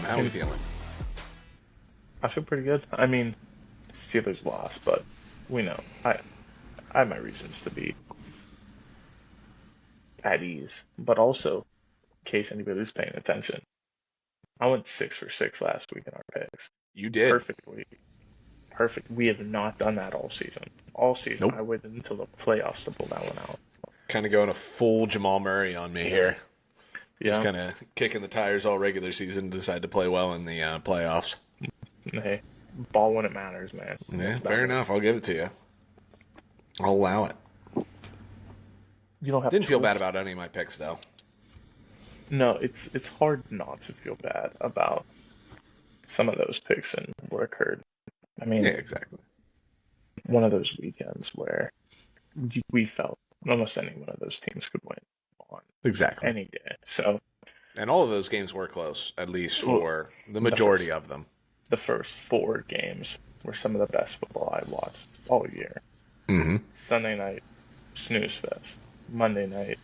How are we feeling? I feel pretty good. I mean, Steelers lost, but we know I have my reasons to be at ease. But also, in case anybody's paying attention, I went 6 for 6 last week in our picks. You did. Perfectly, perfect. We have not done that all season. All season, Nope. I waited until the playoffs to pull that one out. Kind of going a full Jamal Murray on me here. Just Yeah, kind of kicking the tires all regular season. Decide to play well in the playoffs. hey, ball when it matters, man. Yeah, That's fair about it. enough. I'll give it to you. I'll allow it. You don't have Didn't feel bad choice. about any of my picks though. No, it's hard not to feel bad about some of those picks and what occurred. I Yeah, mean, exactly. one of those weekends where we felt almost any one of those teams could win on Exactly. any day. So And all of those games were close, at least well, for the the majority first of them. the first 4 games were some of the best football I watched all year. Mm-hmm. Sunday night, snooze fest. Monday night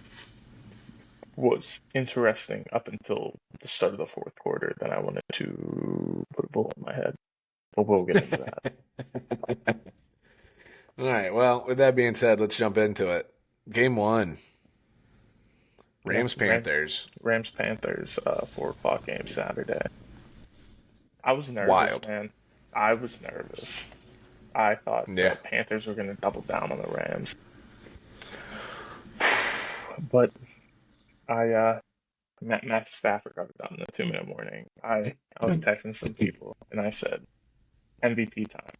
was interesting up until the start of the fourth quarter. Then I wanted to put a bullet in my head. But we'll get into that. All right. Well, with that being said, let's jump into it. Game one, Yeah, Rams Panthers. Rams Panthers, 4 o'clock game Saturday. I was nervous, Wild. man. I was nervous. I thought Yeah. the Panthers were going to double down on the Rams. But Matt Stafford got it done in a 2-minute warning. I was texting some people and I said, MVP time.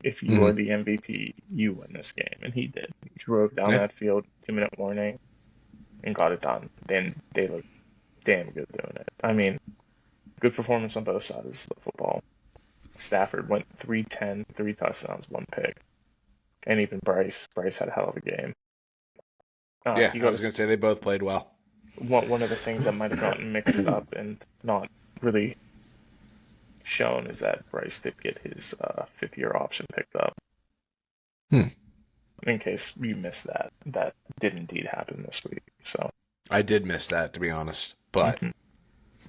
If you are Mm-hmm. the MVP, you win this game. And he did. He drove down Yeah. that field, 2-minute warning, and got it done. Then they looked damn good doing it. I mean, good performance on both sides of the football. Stafford went 310, 3 touchdowns, 1 pick. And even Bryce had a hell of a game. Yeah, You I got was to going to say they both played well. one of the things that might have gotten mixed up and not really shown is that Bryce did get his 5th-year option picked up. Hmm. In case you missed that, that did indeed happen this week. So I did miss that, to be honest. But mhm.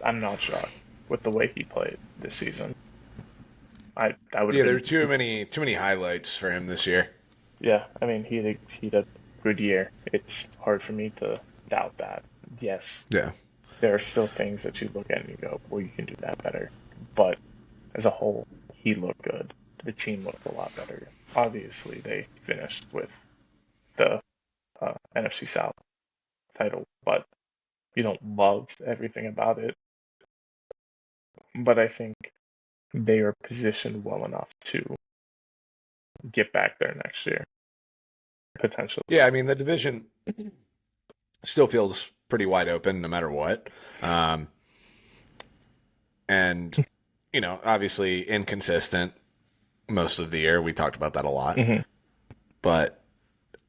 I'm not shocked with the way he played this season. I would have yeah, there were been too many highlights for him this year. yeah. I mean he had a good year. It's hard for me to doubt that. Yes, Yeah. there are still things that you look at and you go, well, you can do that better. But as a whole, he looked good. The team looked a lot better. Obviously, they finished with the NFC South title, but you don't love everything about it. But I think they are positioned well enough to get back there next year, potentially. Yeah, I mean, the division still feels pretty wide open no matter what. Um, and, obviously inconsistent most of the year. We talked about that a lot. Hmm. But,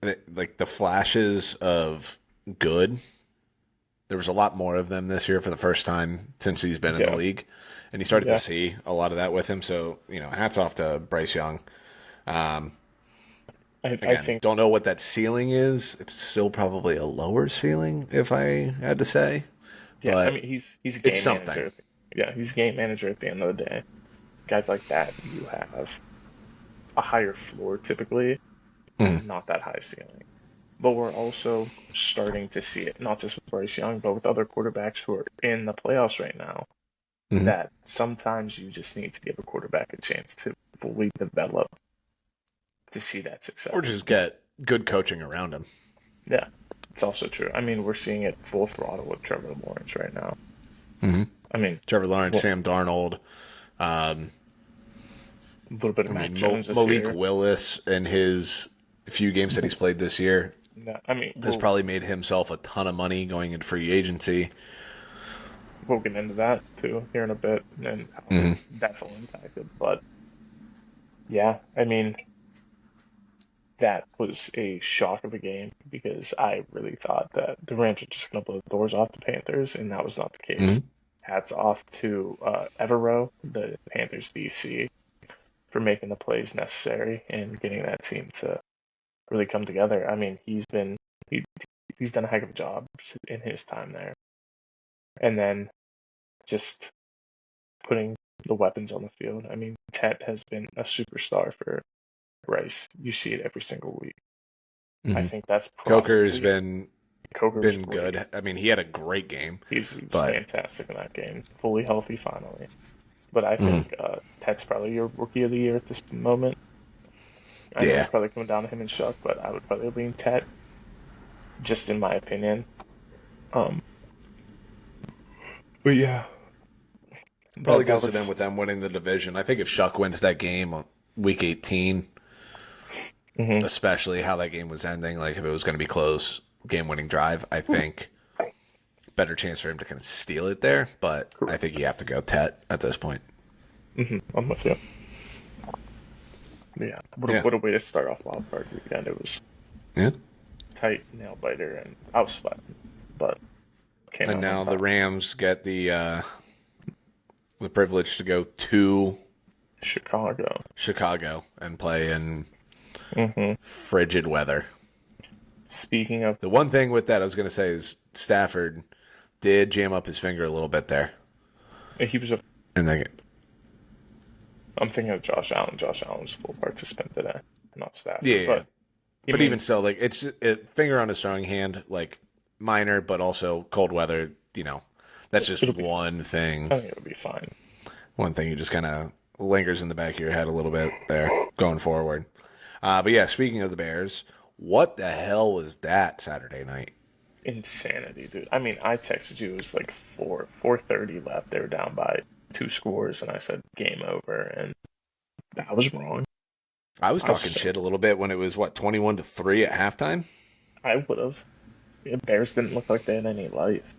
like, the flashes of good, there was a lot more of them this year for the first time since he's been in the Yeah, league. And you started to yeah. see a lot of that with him. So, hats off to Bryce Young. Um, I Again, think don't know what that ceiling is. It's still probably a lower ceiling, if I had to say. yeah. I mean But he's a it's game something. manager. Yeah, he's a game manager at the end of the day. Guys like that, you have a higher floor typically, Mm-hmm. not that high ceiling. But we're also starting to see it, not just with Bryce Young, but with other quarterbacks who are in the playoffs right now, Mm-hmm. that sometimes you just need to give a quarterback a chance to fully develop to see that Or success. just get good coaching around him. Yeah, it's also true. I mean, we're seeing it full throttle with Trevor Lawrence right now. Mm-hmm. I mean, Trevor Lawrence, well, Sam Darnold. Um, a little bit I of Mac mean, Jones this Malik year. Willis in his few games that he's played this year Yeah, I mean, has probably made himself a ton of money going into free agency. we'll get into that too here in a bit and how Mm-hmm. that's all impacted. But yeah, I mean, that was a shock of a game because I really thought that the Rams were just going to blow the doors off the Panthers, and that was not the case. Mm-hmm. Hats off to Evero, the Panthers DC, for making the plays necessary and getting that team to really come together. I mean, he, he's done a heck of a job in his time there. And then just putting the weapons on the field. I mean, Tet has been a superstar for Rice. You see it every single week. I Mm-hmm. think that's Coker's probably Coker was been great. good. I mean, he had a great game, He's but fantastic in that game. Fully healthy finally. But I mhm. think Tet's probably your rookie of the year at this moment. I know it's Yeah. probably coming down to him and Shuck, but I would probably lean Tet, just in my opinion. Um, but yeah, Probably that goes to them was. with them winning the division. I think if Shuck wins that game on week 18, Mhm. especially how that game was ending, like if it was going to be close, game winning drive, I think better chance for him to kind of steal it there. But I think you have to go Tet at this point. I'm with you. Yeah, Yeah. what a way to start off Wild Card Weekend. It was Yeah. tight, nail biter, and I was sweating, but came And out on now the top. Rams get the privilege to go to Chicago. Chicago and play in hmm frigid weather. Speaking of, The one thing with that I was going to say is Stafford did jam up his finger a little bit there. he was a. And then, I'm thinking of Josh Allen. Josh Allen was a full participant today, not yeah, Stafford. yeah. But I But mean, even so, like it's just, finger on his throwing hand, like minor, but also cold weather. That's just it'll be. one thing. I think it'll be fine. One thing you just kind of lingers in the back of your head a little bit there going forward. But yeah, speaking of the Bears, what the hell was that Saturday night? Insanity, dude. I mean, I texted you. It was like 4:30 left. They were down by 2 scores, and I said game over, and I was wrong. I was I was talking so, shit a little bit when it was 21-3 at halftime. I would have. The Bears didn't look like they had any life.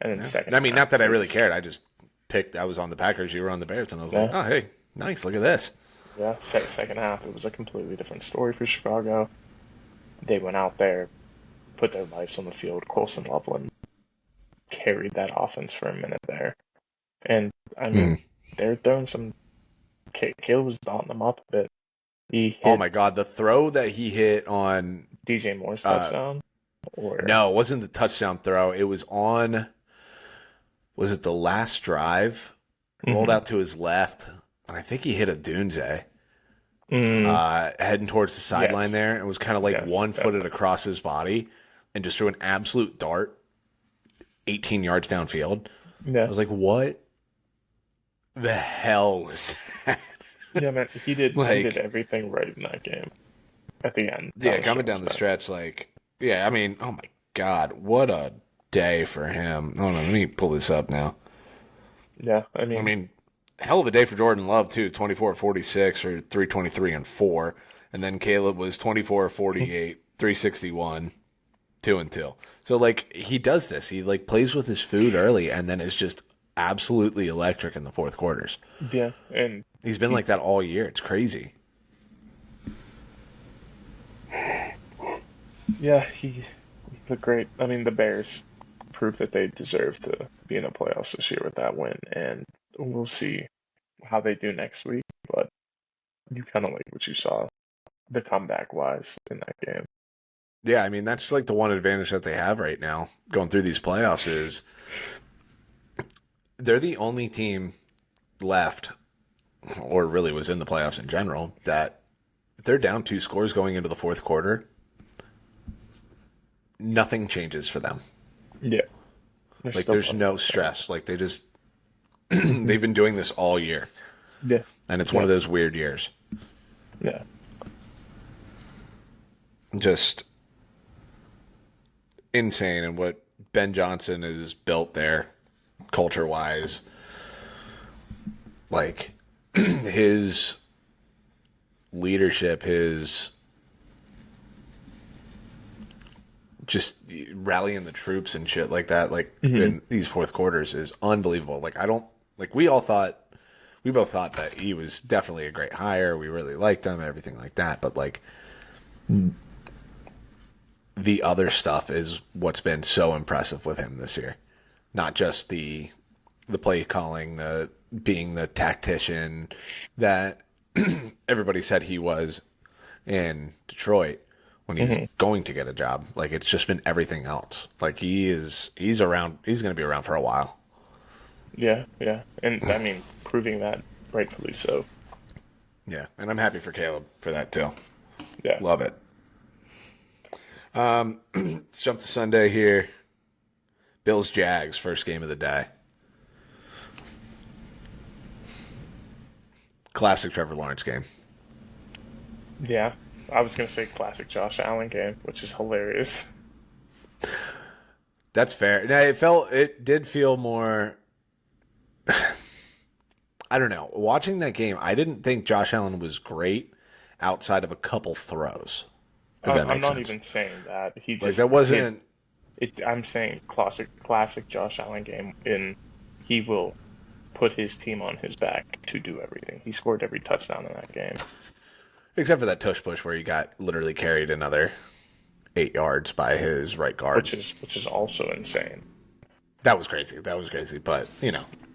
And then Yeah. second I mean, half, not that I they really just, cared. I just picked. I was on the Packers. You were on the Bears, and I was like, yeah, oh hey, nice. Look at this. yeah. Second half, it was a completely different story for Chicago. They went out there, put their lives on the field. Colson Loveland carried that offense for a minute there, and I mean, Mm. they're throwing some. Caleb was dotting them up a bit. He Oh hit my god, the throw that he hit on DJ Moore's uh, touchdown, or no, it wasn't the touchdown throw. It was on. Was it the last drive? Rolled Mhm. out to his left, and I think he hit a Dunze mm, heading towards the sideline yes, there, and was kind of like yes, 1-footed across his body, and just threw an absolute dart, 18 yards downfield. I yeah, was like, what the hell was that? yeah, man. He did Like, everything right in that game. At the end, that yeah, was coming Jones' down the best. stretch, like, yeah, I mean, oh my god, what a day for him. Hold on, let me pull this up now. Yeah, I I mean, mean, hell of a day for Jordan Love, too. 24-46 or 323 and 4. And then Caleb was 24-48, 361, 2 and 2. So, like, he does this. He, like, plays with his food early and then is just absolutely electric in the fourth quarters. yeah, and He's been he, like that all year. It's crazy. yeah, he looked great. I mean, the Bears proved that they deserve to be in the playoffs this year with that win, and we'll see how they do next week. But you kind of like what you saw, the comeback wise in that game. Yeah, I mean, that's like the one advantage that they have right now going through these playoffs is they're the only team left, or really was in the playoffs in general, that if they're down 2 scores going into the fourth quarter, nothing changes for them. Yeah, they're Like still there's playing. no stress. Like they just they've been doing this all year, Yeah, and it's one yeah, of those weird years. yeah. Just insane, and what Ben Johnson has built there, culture wise. Like his leadership, his just rallying the troops and shit like that, like hmm in these fourth quarters is unbelievable. Like I don't like we both thought that he was definitely a great hire. We really liked him, everything like that. But like the other stuff is what's been so impressive with him this year. Not just the play calling, the being the tactician that everybody said he was in Detroit when he was hmm going to get a job. Like it's just been everything else. Like he's around. He's going to be around for a while. Yeah, yeah, and I mean, proving that rightfully so. Yeah, and I'm happy for Caleb for that too. Yeah, Love it. Let's jump to Sunday here. Bills Jags, first game of the day. Classic Trevor Lawrence game. yeah. I was gonna say classic Josh Allen game, which is hilarious. That's fair. Now it did feel more. I don't know. Watching that game, I didn't think Josh Allen was great outside of a couple throws. If that I'm makes not sense. even saying that. He Like just that did wasn't it. I'm saying classic Josh Allen game. In he will put his team on his back to do everything. He scored every touchdown in that game, except for that tush push where he got literally carried another 8 yards by his right guard. which is also insane. That was crazy. That was crazy. But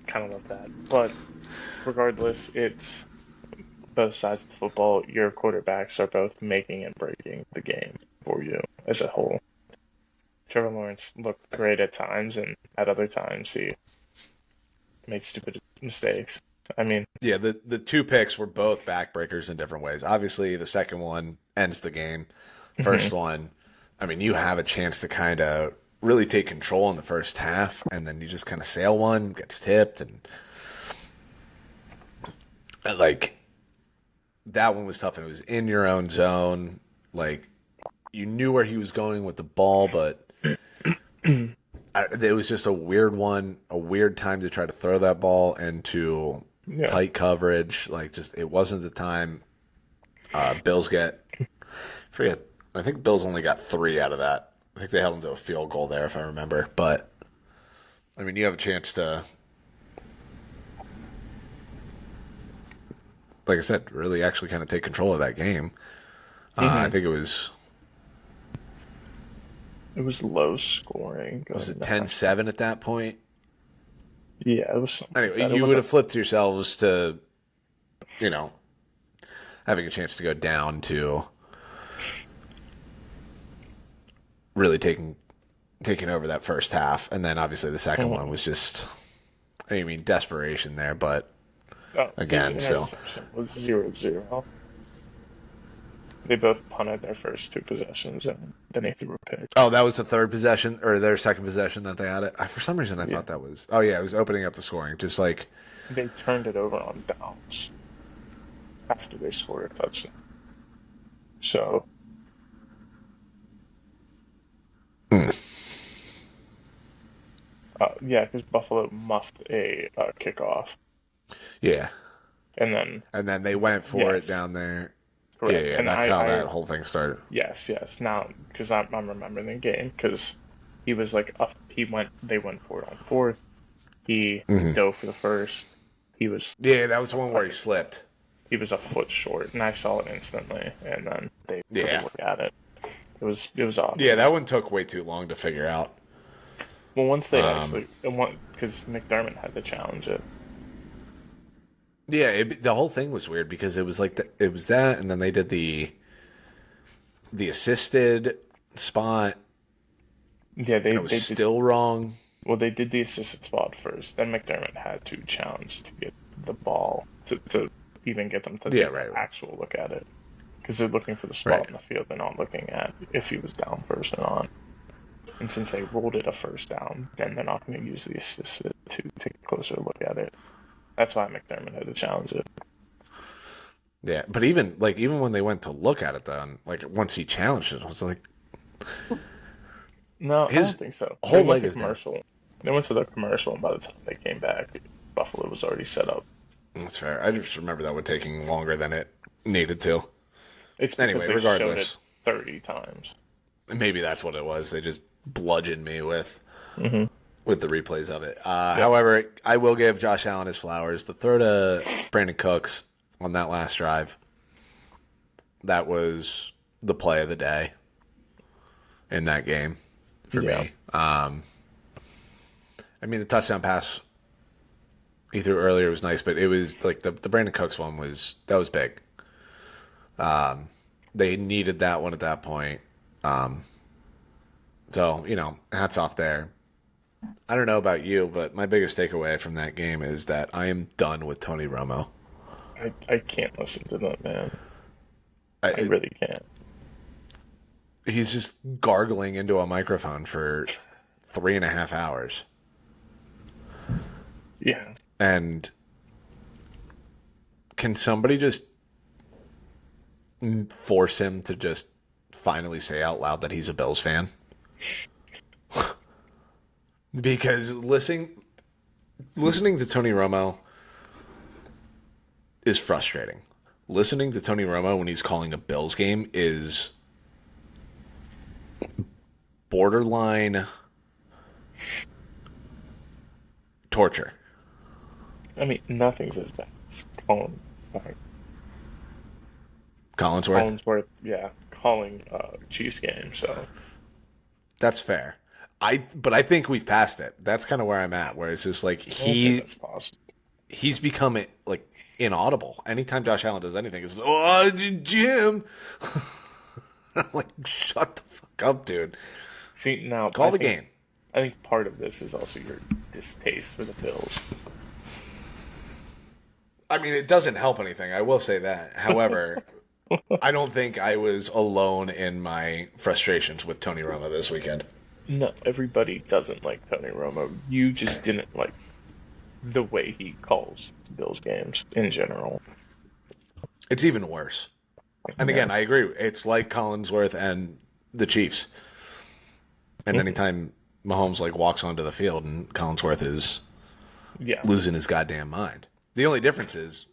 Kind of love that. But regardless, it's both sides of the football. Your quarterbacks are both making and breaking the game for you as a whole. Trevor Lawrence looked great at times, and at other times he made stupid mistakes. I mean, yeah, the two picks were both backbreakers in different ways. Obviously, the second one ends the game. First one, I mean, you have a chance to kind of really take control in the first half, and then you just kind of sail one, gets tipped, and like that one was tough. And it was in your own zone. Like you knew where he was going with the ball, but it was just a weird one, a weird time to try to throw that ball into yeah, tight coverage. Like just it wasn't the time. Bills forget. I think Bills only got 3 out of that. I think they held them to a field goal there, if I remember. But I mean, you have a chance to, like I said, really actually kind of take control of that game. I think it was low scoring was going it into 10-7 at that point. Yeah, it was something like Anyway, that. It you would wasn't. have flipped yourselves to, you know, having a chance to go down to really taking over that first half, and then obviously the second one was just, I mean, desperation there, but Oh, his again, so interception was 0-0. They both punted their first 2 possessions, and then he threw a pick. oh, that was the third possession or their second possession that they had it. For some reason, I Yeah, thought that was. Oh yeah, it was opening up the scoring, just like they turned it over on downs after they scored a touchdown. So yeah, because Buffalo muffed a kickoff, yeah, and and then they went for it yes, down there. Yeah, correct. yeah, And that's how I that whole thing started. yes. Now, because I'm remembering the game, because he was like up, they went for it on fourth. He dove for the first. He was Yeah, that was the one where he like slipped. he was a foot short, and I saw it instantly. And then they took a Yeah, look at it. It was yeah, that obvious. one took way too long to figure out. Well, once they actually, because McDermott had to challenge it. Yeah, the whole thing was weird because it was like it was that, and then they did the assisted spot, Yeah, and it was they did. still wrong. Well, they did the assisted spot first. Then McDermott had to challenge to get the ball to even get them to Yeah, take an right, actual look at it. Because they're looking for the spot right. in the field. They're not looking at if he was down first or not. And since they ruled it a first down, then they're not going to use the assisted to take a closer look at it. That's why McDermott had to challenge it. Yeah, but even when they went to look at it, then like once he challenged it, I was like, No, I his don't think so. They whole went leg to is down. commercial. They went to the commercial, and by the time they came back, Buffalo was already set up. That's fair. I just remember that one taking longer than it needed to. It's because Anyway, they showed it regardless, 30 times. maybe that's what it was. They just bludgeoned me with the replays of it. Yep. However, I will give Josh Allen his flowers. The throw to Brandon Cooks on that last drive, that was the play of the day in that game for Yeah. me. I mean, the touchdown pass he threw earlier was nice, but it was like the Brandon Cooks one that was big. They needed that one at that point. So, hats off there. I don't know about you, but my biggest takeaway from that game is that I am done with Tony Romo. I can't listen to that man. I I, really can't. he's just gargling into a microphone for 3.5 hours. Yeah. And can somebody just force him to just finally say out loud that he's a Bills fan? Because listening to Tony Romo is frustrating. Listening to Tony Romo when he's calling a Bills game is borderline torture. I mean, nothing's as bad as Collinsworth? Collinsworth, yeah, calling Chiefs game. So That's fair. But I think we've passed it. That's kind of where I'm at, where it's just like I don't think that's possible. he's become like inaudible. Anytime Josh Allen does anything, it's oh Jim. I'm like, shut the fuck up, dude. See, now Call the game. I think part of this is also your distaste for the Bills. I mean, it doesn't help anything. I will say that. However, I don't think I was alone in my frustrations with Tony Romo this weekend. No, everybody doesn't like Tony Romo. You just didn't like the way he calls Bills games in general. It's even worse. And again, I agree. It's like Collinsworth and the Chiefs. And anytime Mahomes like walks onto the field and Collinsworth is losing his goddamn mind. The only difference is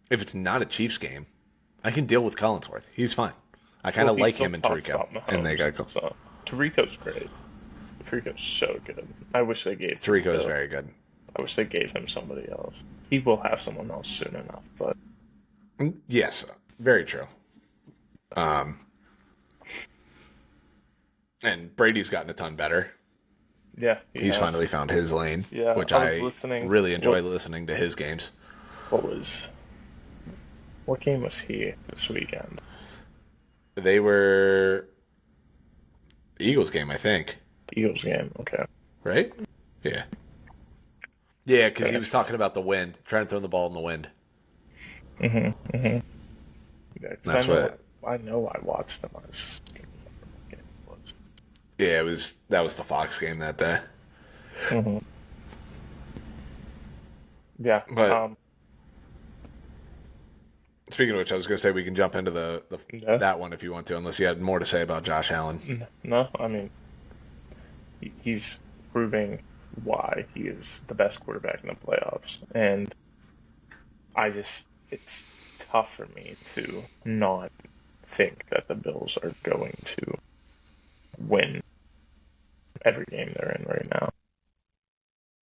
if it's not a Chiefs game, I can deal with Collinsworth. He's fine. I kind of like him and Tirico. And they got to go. So, Tirico's great. Tirico's so good. I wish they gave Tirico is very good. I wish they gave him somebody else. He will have someone else soon enough, but yes, very true. And Brady's gotten a ton better. Yeah, he's finally found his lane, which I really enjoy listening to his games. What game was he this weekend? They were Eagles game, I think. Eagles game, okay. Right? Yeah. Yeah, because he was talking about the wind, trying to throw the ball in the wind. Yeah, that's I know I watched them. Yeah, that was the Fox game that day. Yeah. But speaking of which, I was going to say we can jump into that one if you want to, unless you had more to say about Josh Allen. No, I mean, he's proving why he is the best quarterback in the playoffs, and it's tough for me to not think that the Bills are going to win every game they're in right now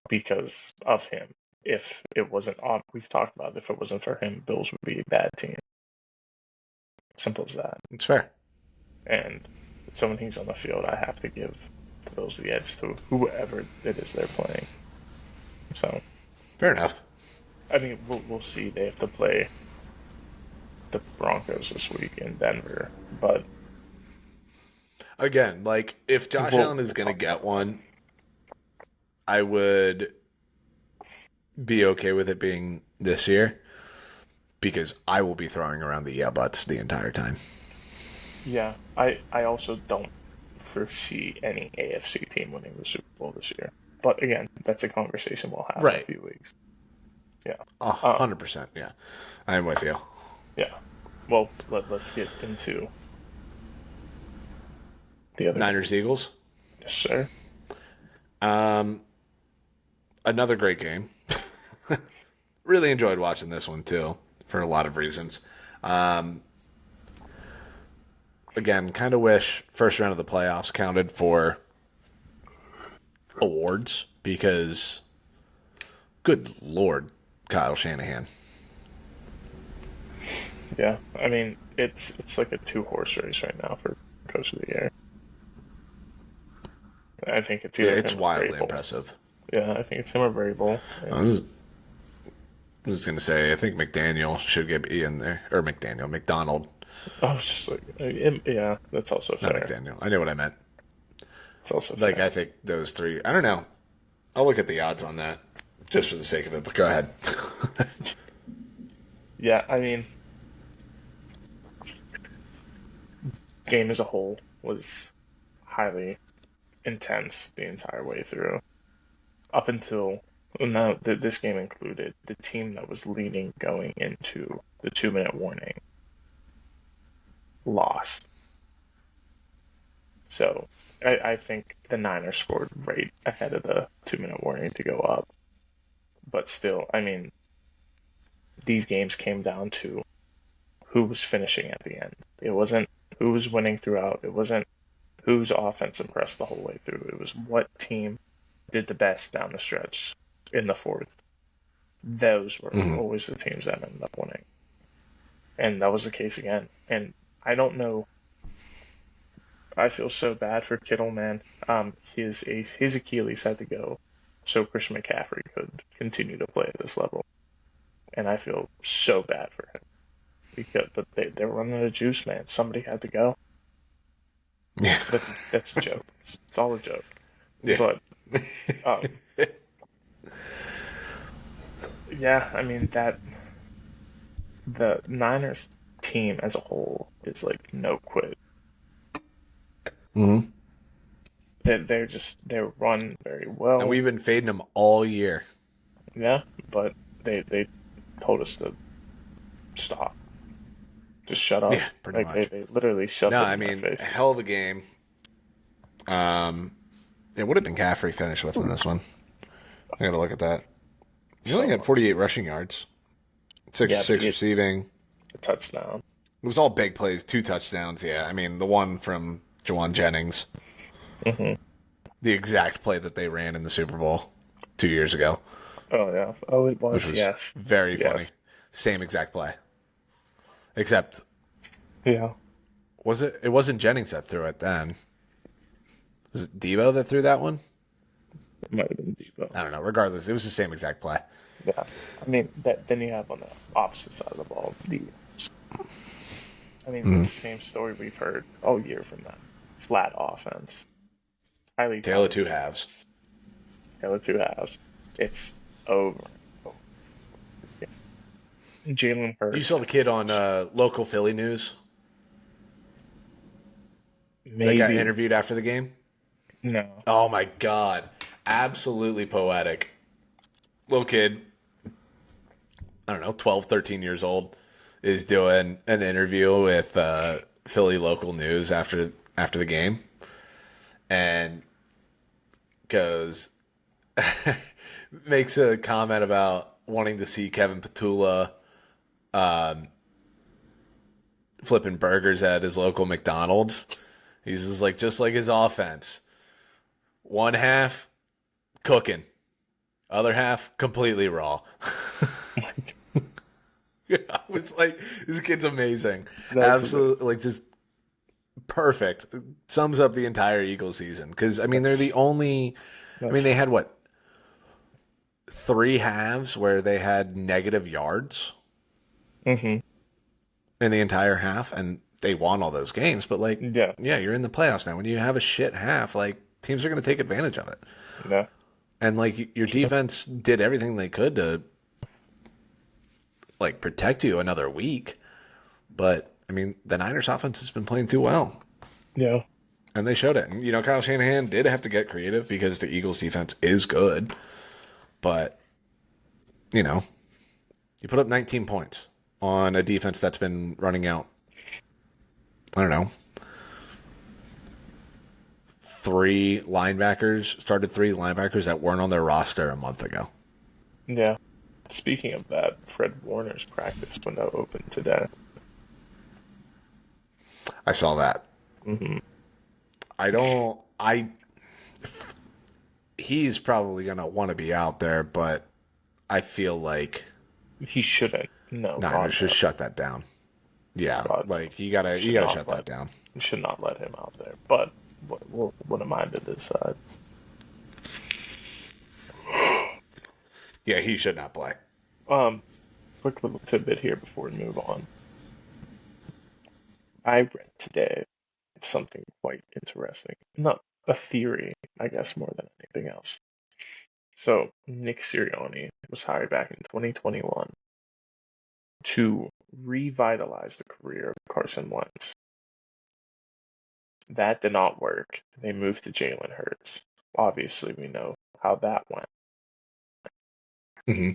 because of him. If it wasn't on, we've talked about it, if it wasn't for him, Bills would be a bad team. Simple as that. It's fair. And so when he's on the field, I have to give the Bills the edge to whoever it is they're playing. So fair enough. I mean, we'll see. They have to play the Broncos this week in Denver, but again, like if Josh Allen is going to get one, I would be okay with it being this year because I will be throwing around the buts the entire time. Yeah, I also don't foresee any AFC team winning the Super Bowl this year. But again, that's a conversation we'll have in a few weeks. Yeah. 100%. Yeah. I'm with you. Yeah. Well, let's get into the other Niners Eagles. Yes, sir. Another great game. Really enjoyed watching this one too, for a lot of reasons. Again, kind of wish first round of the playoffs counted for awards because, good Lord, Kyle Shanahan. Yeah, I mean it's like a 2-horse race right now for Coach of the Year. I think it's either it's wildly impressive. Yeah, I think it's him or Vrabel. I was going to say, I think McDaniel should be in there. Or McDonald. I was just like, yeah, that's also fair. Not McDaniel. I know what I meant. It's also fair. I think those three, I don't know. I'll look at the odds on that just for the sake of it. But go ahead. Yeah, I mean, game as a whole was highly intense the entire way through. Up until, well, now this game included, the team that was leading going into the 2 minute warning lost. So I think the Niners scored right ahead of the 2 minute warning to go up. But still, I mean, these games came down to who was finishing at the end. It wasn't who was winning throughout. It wasn't whose offense impressed the whole way through. It was what team did the best down the stretch in the fourth. Those were Hmm. always the teams that ended up winning. And that was the case again. And I don't know. I feel so bad for Kittle, man. His Achilles had to go so Christian McCaffrey could continue to play at this level. And I feel so bad for him. But they're running out of juice, man. Somebody had to go. Yeah. That's a joke. It's all a joke. Yeah. But um, yeah, I mean that the Niners team as a whole is like no quit. Hmm. They run very well. And we've been fading them all year. Yeah, but they told us to stop. Just shut up. Yeah, pretty Like much. they literally shoved No, it I in our mean, faces. hell of a game. It would have been Caffrey finished with in this one. I got to look at that. He only So had much. 48 rushing yards, Yeah, but 66 he receiving. a touchdown. It was all big plays, 2 touchdowns. Yeah, I mean, the one from Jawan Jennings, Hmm. the exact play that they ran in the Super Bowl 2 years ago, Oh yeah. Oh, it which was. was Yes. very funny. Yes. Same exact play. Except, Yeah. was it? It wasn't Jennings that threw it then. Was it Debo that threw that one? It might have been Debo. I don't know. Regardless, it was the same exact play. Yeah. I mean that. Then you have on the opposite side of the ball the. I mean, it's the same story we've heard all year from them. Flat offense. Highly Tale of two talented halves. offense. Tail of two halves. It's over. Jalen You Hurts saw the kid on local Philly news that got maybe interviewed after the game? no. Oh my god. Absolutely poetic. Little kid, I don't know, 12, 13 years old, is doing an interview with Philly local news after the game, and goes makes a comment about wanting to see Kevin Petula flipping burgers at his local McDonald's. He's just like his offense. One half cooking, other half completely raw. Yeah, it's like this kid's amazing. That's Absolutely, like just perfect. Sums up the entire Eagles season because I mean they're the only. I that's mean they had what 3 halves where they had negative yards hmm in the entire half, and they won all those games. But like, yeah, yeah, you're in the playoffs now. When you have a shit half, like teams are going to take advantage of it. yeah, And like your defense did everything they could to like protect you another week. But I mean, the Niners offense has been playing too well. yeah, And they showed it. And you know, Kyle Shanahan did have to get creative because the Eagles defense is good. But, you know, you put up 19 points on a defense that's been running out, I don't know, started 3 linebackers that weren't on their roster a month ago. yeah. Speaking of that, Fred Warner's practice window opened today. I saw that. Hmm. He's probably going to want to be out there, but I feel like He shouldn't. No, Niners God, should no. shut that down. Yeah, God, no. like you gotta Should not shut let that down. You should not let him out there. But what am I to decide? Yeah, he should not play. Quick little tidbit here before we move on. I read today something quite interesting. Not a theory, I guess, more than anything else. So Nick Sirianni was hired back in 2021 to revitalize the career of Carson Wentz. That did not work. They moved to Jalen Hurts. Obviously, we know how that went. Mm-hmm.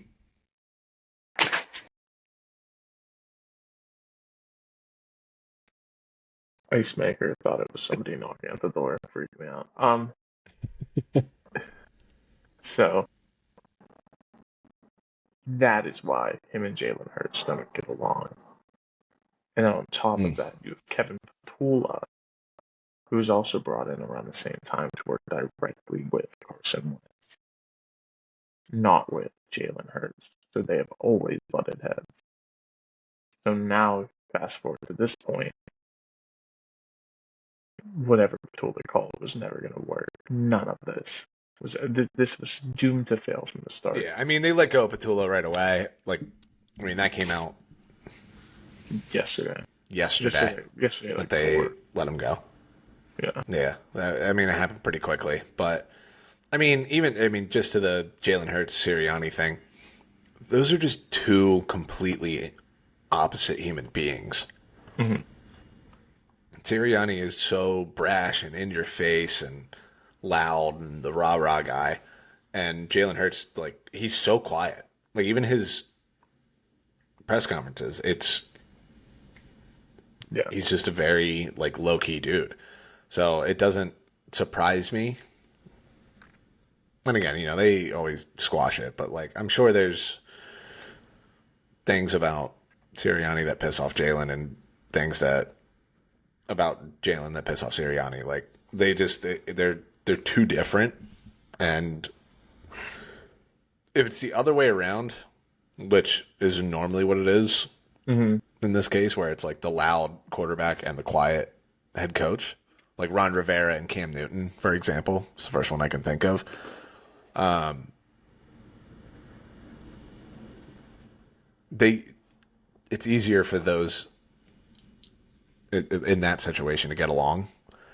Ice Maker thought it was somebody knocking at the door. It freaked me out. So that is why him and Jalen Hurts don't get along. And on top of that, you have Kevin Patula, who was also brought in around the same time to work directly with Carson Wentz, not with Jalen Hurts. So they have always butted heads. So now, fast forward to this point, whatever Patula called was never going to work. None of this. This was doomed to fail from the start. Yeah, I mean, they let go of Patula right away. That came out yesterday. Yesterday, like they let him go. Yeah. I mean, it happened pretty quickly. But, just to the Jalen Hurts Sirianni thing, those are just two completely opposite human beings. Mm-hmm. Sirianni is so brash and in your face and loud and the rah-rah guy. And Jalen Hurts, he's so quiet. Even his press conferences, he's just a very, low-key dude. So it doesn't surprise me. And again, they always squash it. But, I'm sure there's things about Sirianni that piss off Jalen and things about Jalen that piss off Sirianni. They're too different. And if it's the other way around, which is normally what it is in this case, where it's the loud quarterback and the quiet head coach, like Ron Rivera and Cam Newton, for example. It's the first one I can think of. It's easier for those in that situation to get along,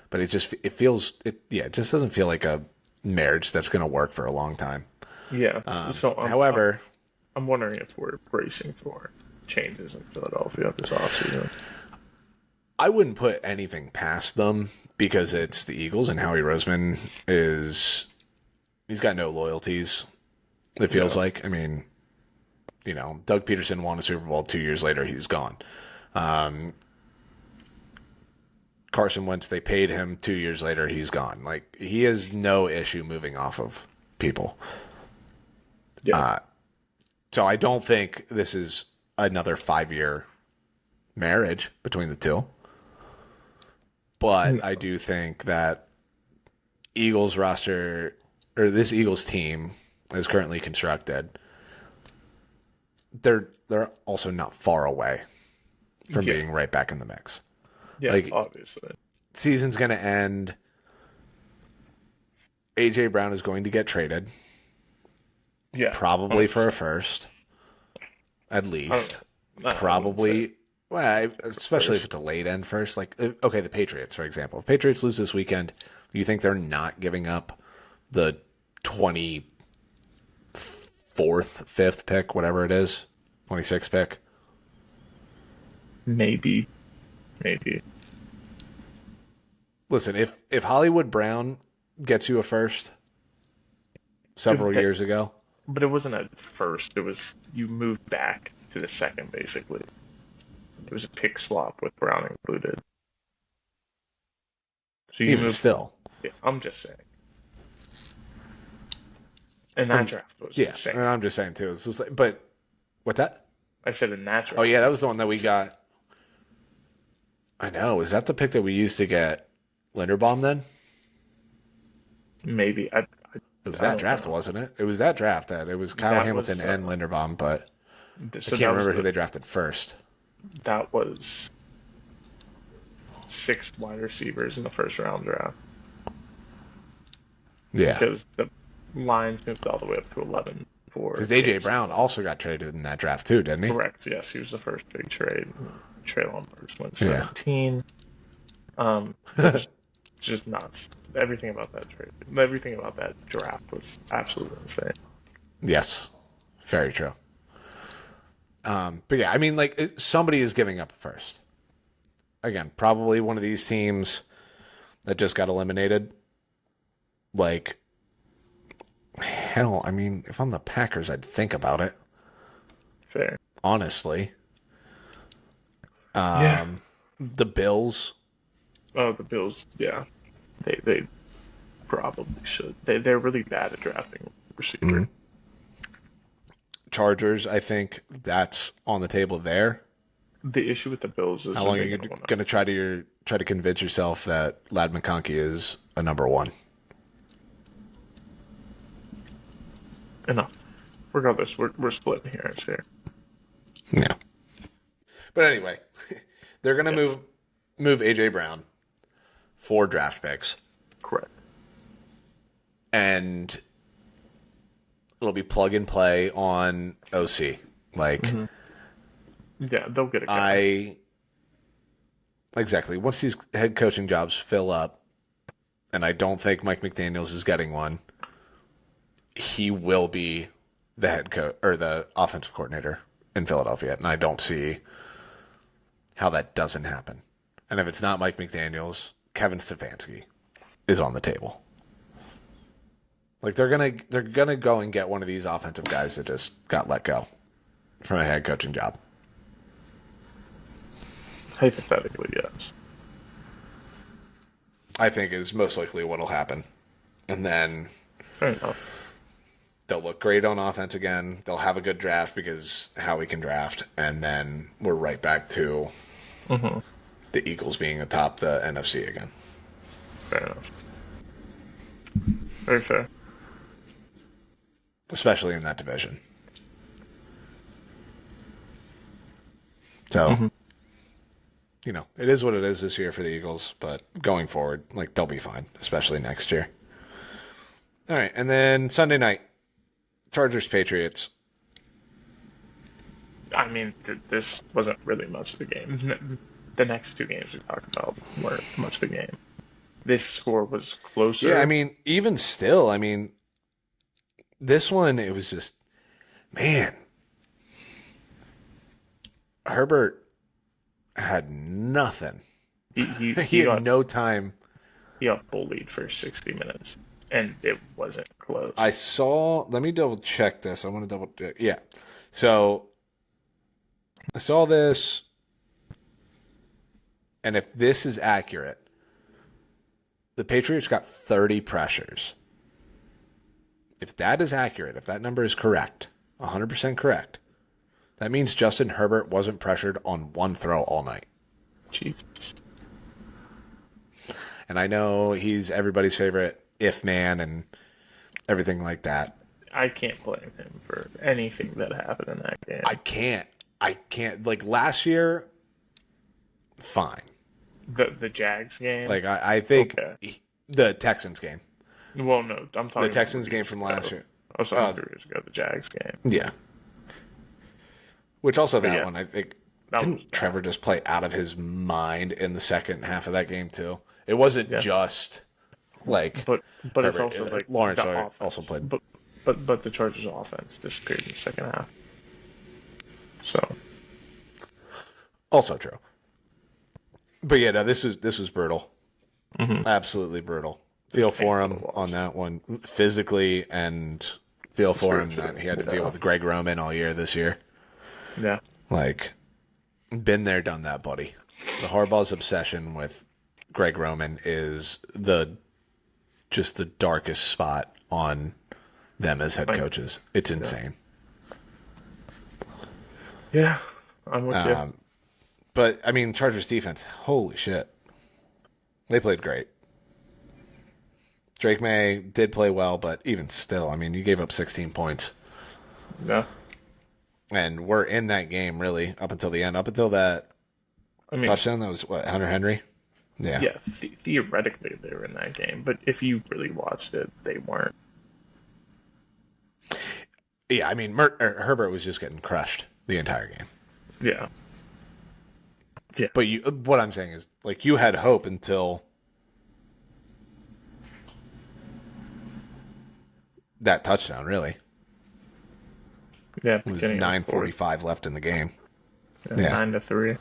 but it just doesn't feel like a marriage that's going to work for a long time. Yeah. However, I'm wondering if we're bracing for changes in Philadelphia this offseason. I wouldn't put anything past them because it's the Eagles and Howie Roseman he's got no loyalties. It feels like. I mean, Doug Peterson won a Super Bowl 2 years later. He's gone. Carson Wentz, they paid him 2 years later. He's gone. He has no issue moving off of people. Yeah. So I don't think this is another 5-year marriage between the two. But I do think that Eagles roster, or this Eagles team is currently constructed, they're also not far away from being right back in the mix. Yeah, obviously. Season's going to end. A.J. Brown is going to get traded. Yeah. Probably 100%. For a first. At least. Probably. Well, especially if it's a late end first. The Patriots, for example. If Patriots lose this weekend, do you think they're not giving up the 24th, 5th pick, whatever it is? 26th pick? Maybe. Listen, if Hollywood Brown gets you a first several years ago. But it wasn't a first. It was you moved back to the second, basically. It was a pick swap with Brown included. So you moved still. Yeah, I'm just saying. And that draft was insane. And I'm just saying too. But what's that? I said in that draft. Oh yeah, that was the one that we got. I know. Was that the pick that we used to get Linderbaum then? Maybe. It was that draft, wasn't it? It was that draft that it was Kyle Hamilton and Linderbaum, but I can't remember who they drafted first. That was 6 wide receivers in the first round draft. Yeah. Because the Lions moved all the way up to 11 for. Because A.J. Brown also got traded in that draft too, didn't he? Correct. Yes, he was the first big trade. Traylon Burks went 17. just nuts. Everything about that trade, everything about that draft was absolutely insane. Yes, very true. But yeah, I mean, like somebody is giving up first. Again, probably one of these teams that just got eliminated. Like, hell, I mean, if I'm the Packers, I'd think about it. Fair. Honestly. Yeah. The Bills. Oh, the Bills. Yeah, they probably should. They're really bad at drafting receiver. Mm-hmm. Chargers, I think that's on the table there. The issue with the Bills is how long are you going to try to convince yourself that Lad McConkey is a number one? Enough. Regardless, we're splitting hairs here. Yeah. But anyway, they're going to move AJ Brown 4 draft picks. Correct. And it'll be plug and play on OC. Like, yeah, they'll get a guy. Exactly. Once these head coaching jobs fill up, and I don't think Mike McDaniels is getting one, he will be the head coach or the offensive coordinator in Philadelphia, and I don't see how that doesn't happen. And if it's not Mike McDaniels, Kevin Stefanski is on the table. Like they're gonna go and get one of these offensive guys that just got let go from a head coaching job. Hypothetically, yes. I think is most likely what'll happen. And then Fair enough. they'll look great on offense again. They'll have a good draft because Howie can draft, and then we're right back to the Eagles being atop the NFC again. Fair enough. Very fair. Especially in that division. So, it is what it is this year for the Eagles, but going forward, like, they'll be fine, especially next year. All right, and then Sunday night, Chargers-Patriots. I mean, this wasn't really much of a game. The next 2 games we talked about weren't much of a game. This score was closer. Yeah, I mean, even still, this one, it was just, man. Herbert had nothing. He had no time. He got bullied for 60 minutes, and it wasn't close. Let me double check this. I want to double check. Yeah. So, I saw this, and if this is accurate, the Patriots got 30 pressures. If that is accurate, if that number is correct, 100% correct, that means Justin Herbert wasn't pressured on one throw all night. Jesus. And I know he's everybody's favorite if man and everything like that. I can't blame him for anything that happened in that game. I can't. Like last year, fine. The Jags game? Like I think the Texans game. Well, no, I'm talking the Texans game from last year. I was talking 3 years ago, the Jags game. Yeah. Which also that one, I think, didn't Trevor just play out of his mind in the second half of that game too? It wasn't just like, but it's also like Lawrence the also played, but the Chargers' offense disappeared in the second half. So, also true. But yeah, no, this was brutal, absolutely brutal. Feel for him on that one physically, and feel for him that he had to deal with Greg Roman all year this year. Yeah. Like, been there, done that, buddy. The Harbaugh's obsession with Greg Roman is just the darkest spot on them as head coaches. It's insane. Yeah, I'm with you. But, Chargers defense, holy shit. They played great. Drake May did play well, but even still, you gave up 16 points. Yeah. And we're in that game, really, up until the end. Up until that touchdown, that was, Hunter Henry? Yeah. Yeah, theoretically they were in that game, but if you really watched it, they weren't. Yeah, Herbert was just getting crushed the entire game. Yeah. Yeah. But what I'm saying is, like, you had hope until that touchdown, really. Yeah, It was beginning of the fourth. 9:45 left in the game. Yeah, Yeah. 9-3.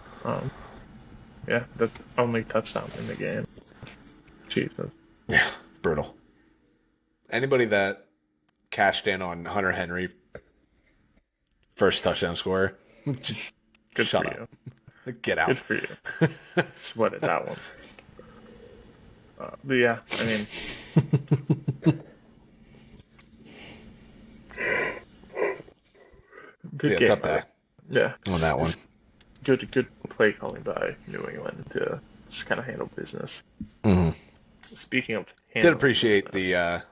Yeah, the only touchdown in the game. Jesus. Yeah, it's brutal. Anybody that cashed in on Hunter Henry, first touchdown scorer, just Good for shut up. you. Get out. Good for you. Sweated that one. But yeah, I mean, good Yeah, game. tough day Yeah, on that one. just good play calling by New England to just kind of handle business. Mm-hmm. Speaking of Did handling appreciate business,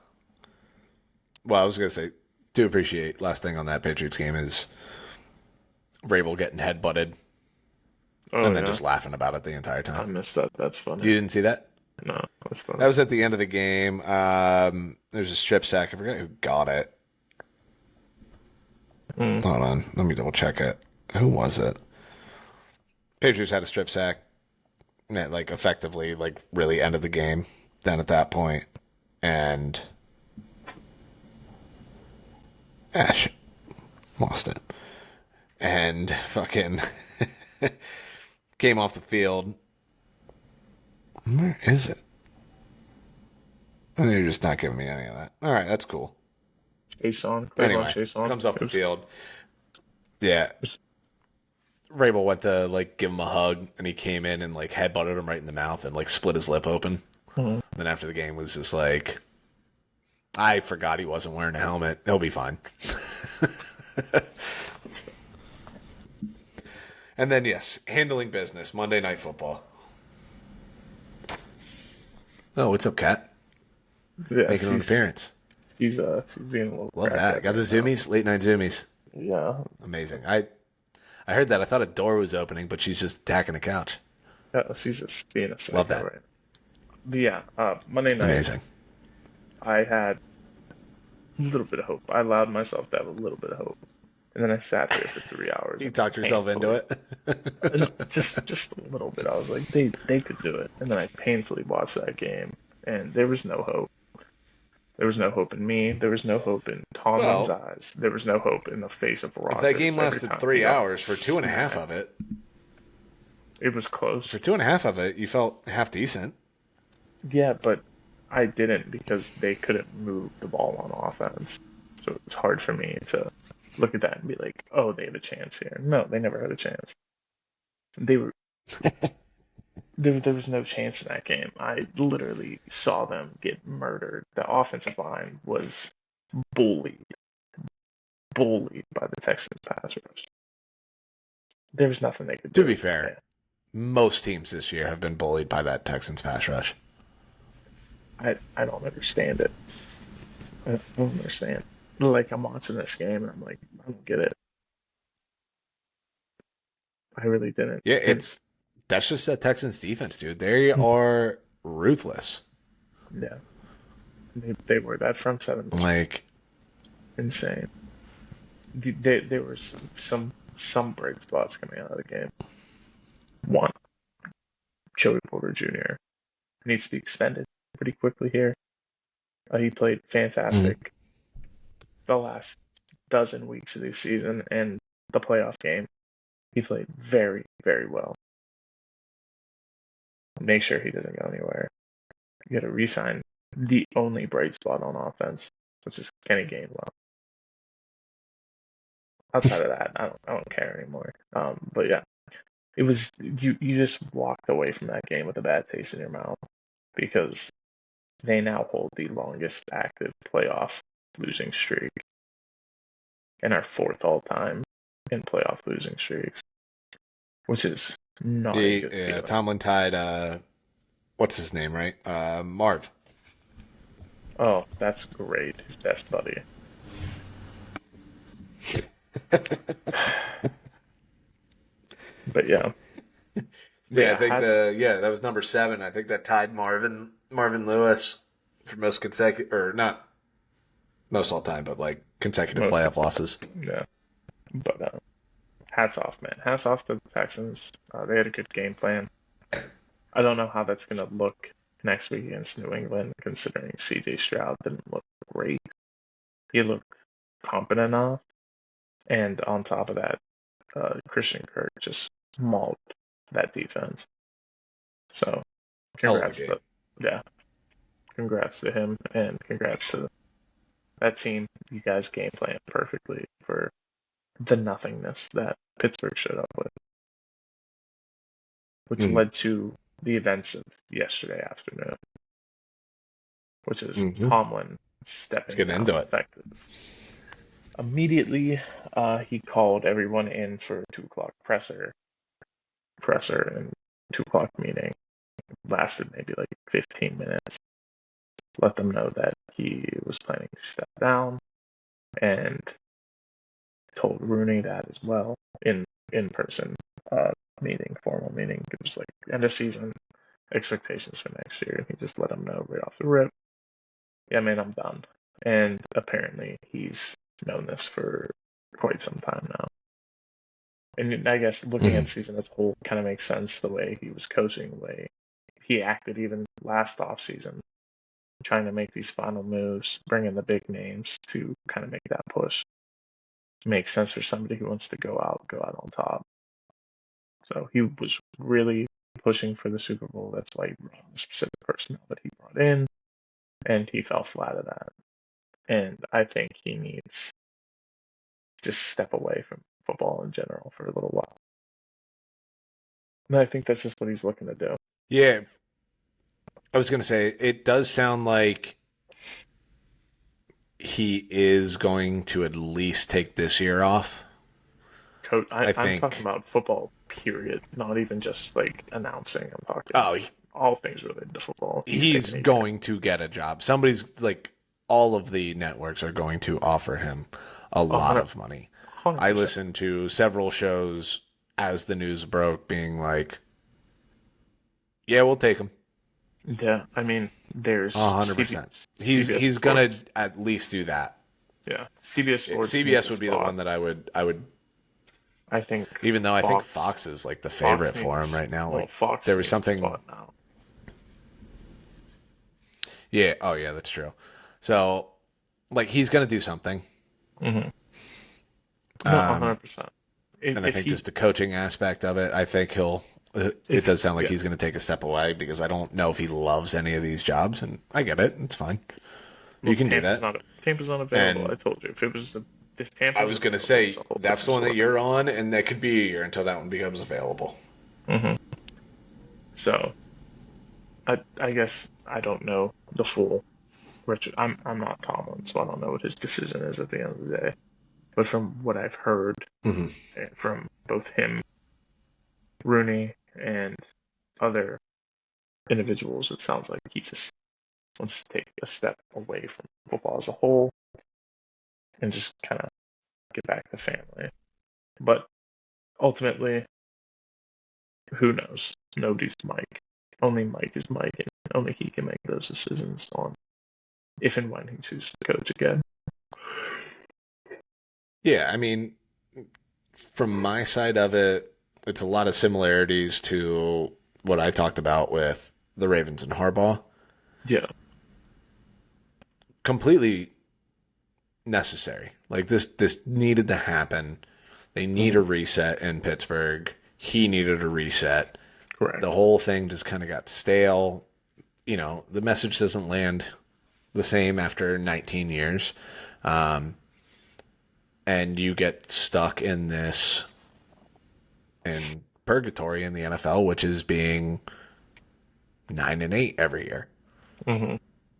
well, I was going to say, do appreciate, last thing on that Patriots game is Vrabel getting headbutted and then just laughing about it the entire I time. missed that. That's funny. You didn't see that? No, that's funny. That was at the end of the game. There's a strip sack. I forget who got it. Hold on. Let me double check it. Who was it? Patriots had a strip sack. That, like, effectively, like, really ended the game then at that point. And shit. Lost it. And fucking came off the field. Where is it? They're just not giving me any of that. All right, that's cool. Chase on. Anyway, Chase on. comes off the field. Yeah. Vrabel went to, like, give him a hug, and he came in and, like, headbutted him right in the mouth and, like, split his lip open. Mm-hmm. Then after the game was just like, I forgot he wasn't wearing a helmet. He'll be fine. And then, yes, handling business, Monday Night Football. Oh, what's up, Kat? Yeah, Making an appearance. She's being a little. Love that. Got the zoomies, late night zoomies. Yeah. Amazing. I heard that. I thought a door was opening, but she's just attacking the couch. Yeah, she's just being a psycho. Love that. Right. But yeah, Monday night. Amazing. I had a little bit of hope. I allowed myself to have a little bit of hope, and then I sat there for 3 hours. You talked yourself into it. just a little bit. I was like, they could do it, and then I painfully watched that game, and there was no hope. There was no hope in me. There was no hope in Tomlin's eyes. There was no hope in the face of Rodgers. If that game lasted 3 hours, for 2.5 of it, it was close. For 2.5 of it, you felt half decent. Yeah, but I didn't because they couldn't move the ball on offense. So it was hard for me to look at that and be like, oh, they have a chance here. No, they never had a chance. They were there was no chance in that game. I literally saw them get murdered. The offensive line was bullied by the Texans pass rush. There was nothing they could do. To be fair, most teams this year have been bullied by that Texans pass rush. I don't understand it. I don't understand. Like, I'm watching this game and I'm like, I don't get it. I really didn't. Yeah, that's just that Texans defense, dude. They are ruthless. Yeah. They were. That front seven was like insane. There were some bright spots coming out of the game. One, Joey Porter Jr. needs to be extended pretty quickly here. He played fantastic the last dozen weeks of the season, and the playoff game, he played very, very well. Make sure he doesn't go anywhere. You got to re-sign the only bright spot on offense, which is Kenny Gainwell. Outside of that, I don't care anymore. But yeah, it was you just walked away from that game with a bad taste in your mouth because they now hold the longest active playoff losing streak and are fourth all time in playoff losing streaks, which is not a good feeling. Tomlin tied what's his name, right? Marv. Oh, that's great. His best buddy. But yeah. Yeah, I think that was number 7. I think that tied Marvin Lewis for most consecutive, or not most all time, but like consecutive playoff losses. Yeah. But hats off, man. Hats off to the Texans. They had a good game plan. I don't know how that's going to look next week against New England, considering C.J. Stroud didn't look great. he looked competent enough. And on top of that, Christian Kirk just mauled that defense. So Hell of a congrats game. to yeah, congrats to him and congrats to that team. You guys game planned perfectly for the nothingness that Pittsburgh showed up with, which Mm-hmm. led to the events of yesterday afternoon, which is Mm-hmm. Tomlin Let's stepping get down into it. effective. Immediately, he called everyone in for a 2 o'clock presser and 2 o'clock meeting. Lasted maybe like 15 minutes. Let them know that he was planning to step down, and told Rooney that as well in person meeting, formal meeting. It was like end of season expectations for next year, and he just let him know right off the rip. Yeah, man, I'm done. And apparently, he's known this for quite some time now. And I guess looking at Mm-hmm. the season as a whole kind of makes sense the way he was coaching, the way he acted even last offseason, trying to make these final moves, bring in the big names to kind of make that push. Makes sense for somebody who wants to go out on top. So he was really pushing for the Super Bowl. That's why he brought in the specific personnel that he brought in, and he fell flat at that. And I think he needs to just step away from football in general for a little while. And I think that's just what he's looking to do. Yeah, I was going to say, it does sound like he is going to at least take this year off. I I'm talking think. about football, period. Not even just like announcing. I'm talking Oh, all things related to football. He's he's taking a year. going to get a job. Somebody's like, all of the networks are going to offer him a lot 100, of money. I 100%. listened to several shows as the news broke, being like, "Yeah, we'll take him." Yeah, I mean, there's 100%. CBS He's gonna Sports. at least do that. Yeah, CBS Sports needs CBS a would be the one spot. that I would, I think even though I think Fox Fox is like the Fox favorite needs for him right now. Like there Fox was needs a something. spot now. Yeah. Oh yeah, that's true. So like he's gonna do something. Mm-hmm. No, Um, 100%. and I If think he just the coaching aspect of it, I think he'll. It if does sound like yeah, he's going to take a step away because I don't know if he loves any of these jobs, and I get it. It's fine. You look, can do that. Tampa's not available. And I told you if I Tampa's was going to available, it's say a whole that's different the one that story. you're on, and that could be a year until that one becomes available. Mm-hmm. So I guess I don't know the full Richard. I'm not Tomlin, so I don't know what his decision is at the end of the day. But from what I've heard Mm-hmm. from both him, Rooney, and other individuals, it sounds like he just wants to take a step away from football as a whole and just kind of get back to family. But ultimately, who knows? Nobody's Mike. Only Mike is Mike, and only he can make those decisions on if and when he chooses to coach again. Yeah, I mean, from my side of it, it's a lot of similarities to what I talked about with the Ravens and Harbaugh. Yeah. Completely necessary. Like this needed to happen. They need a reset in Pittsburgh. He needed a reset. Correct. The whole thing just kind of got stale. You know, the message doesn't land the same after 19 years. And you get stuck in this in purgatory in the NFL, which is being 9-8 every year. Mm-hmm.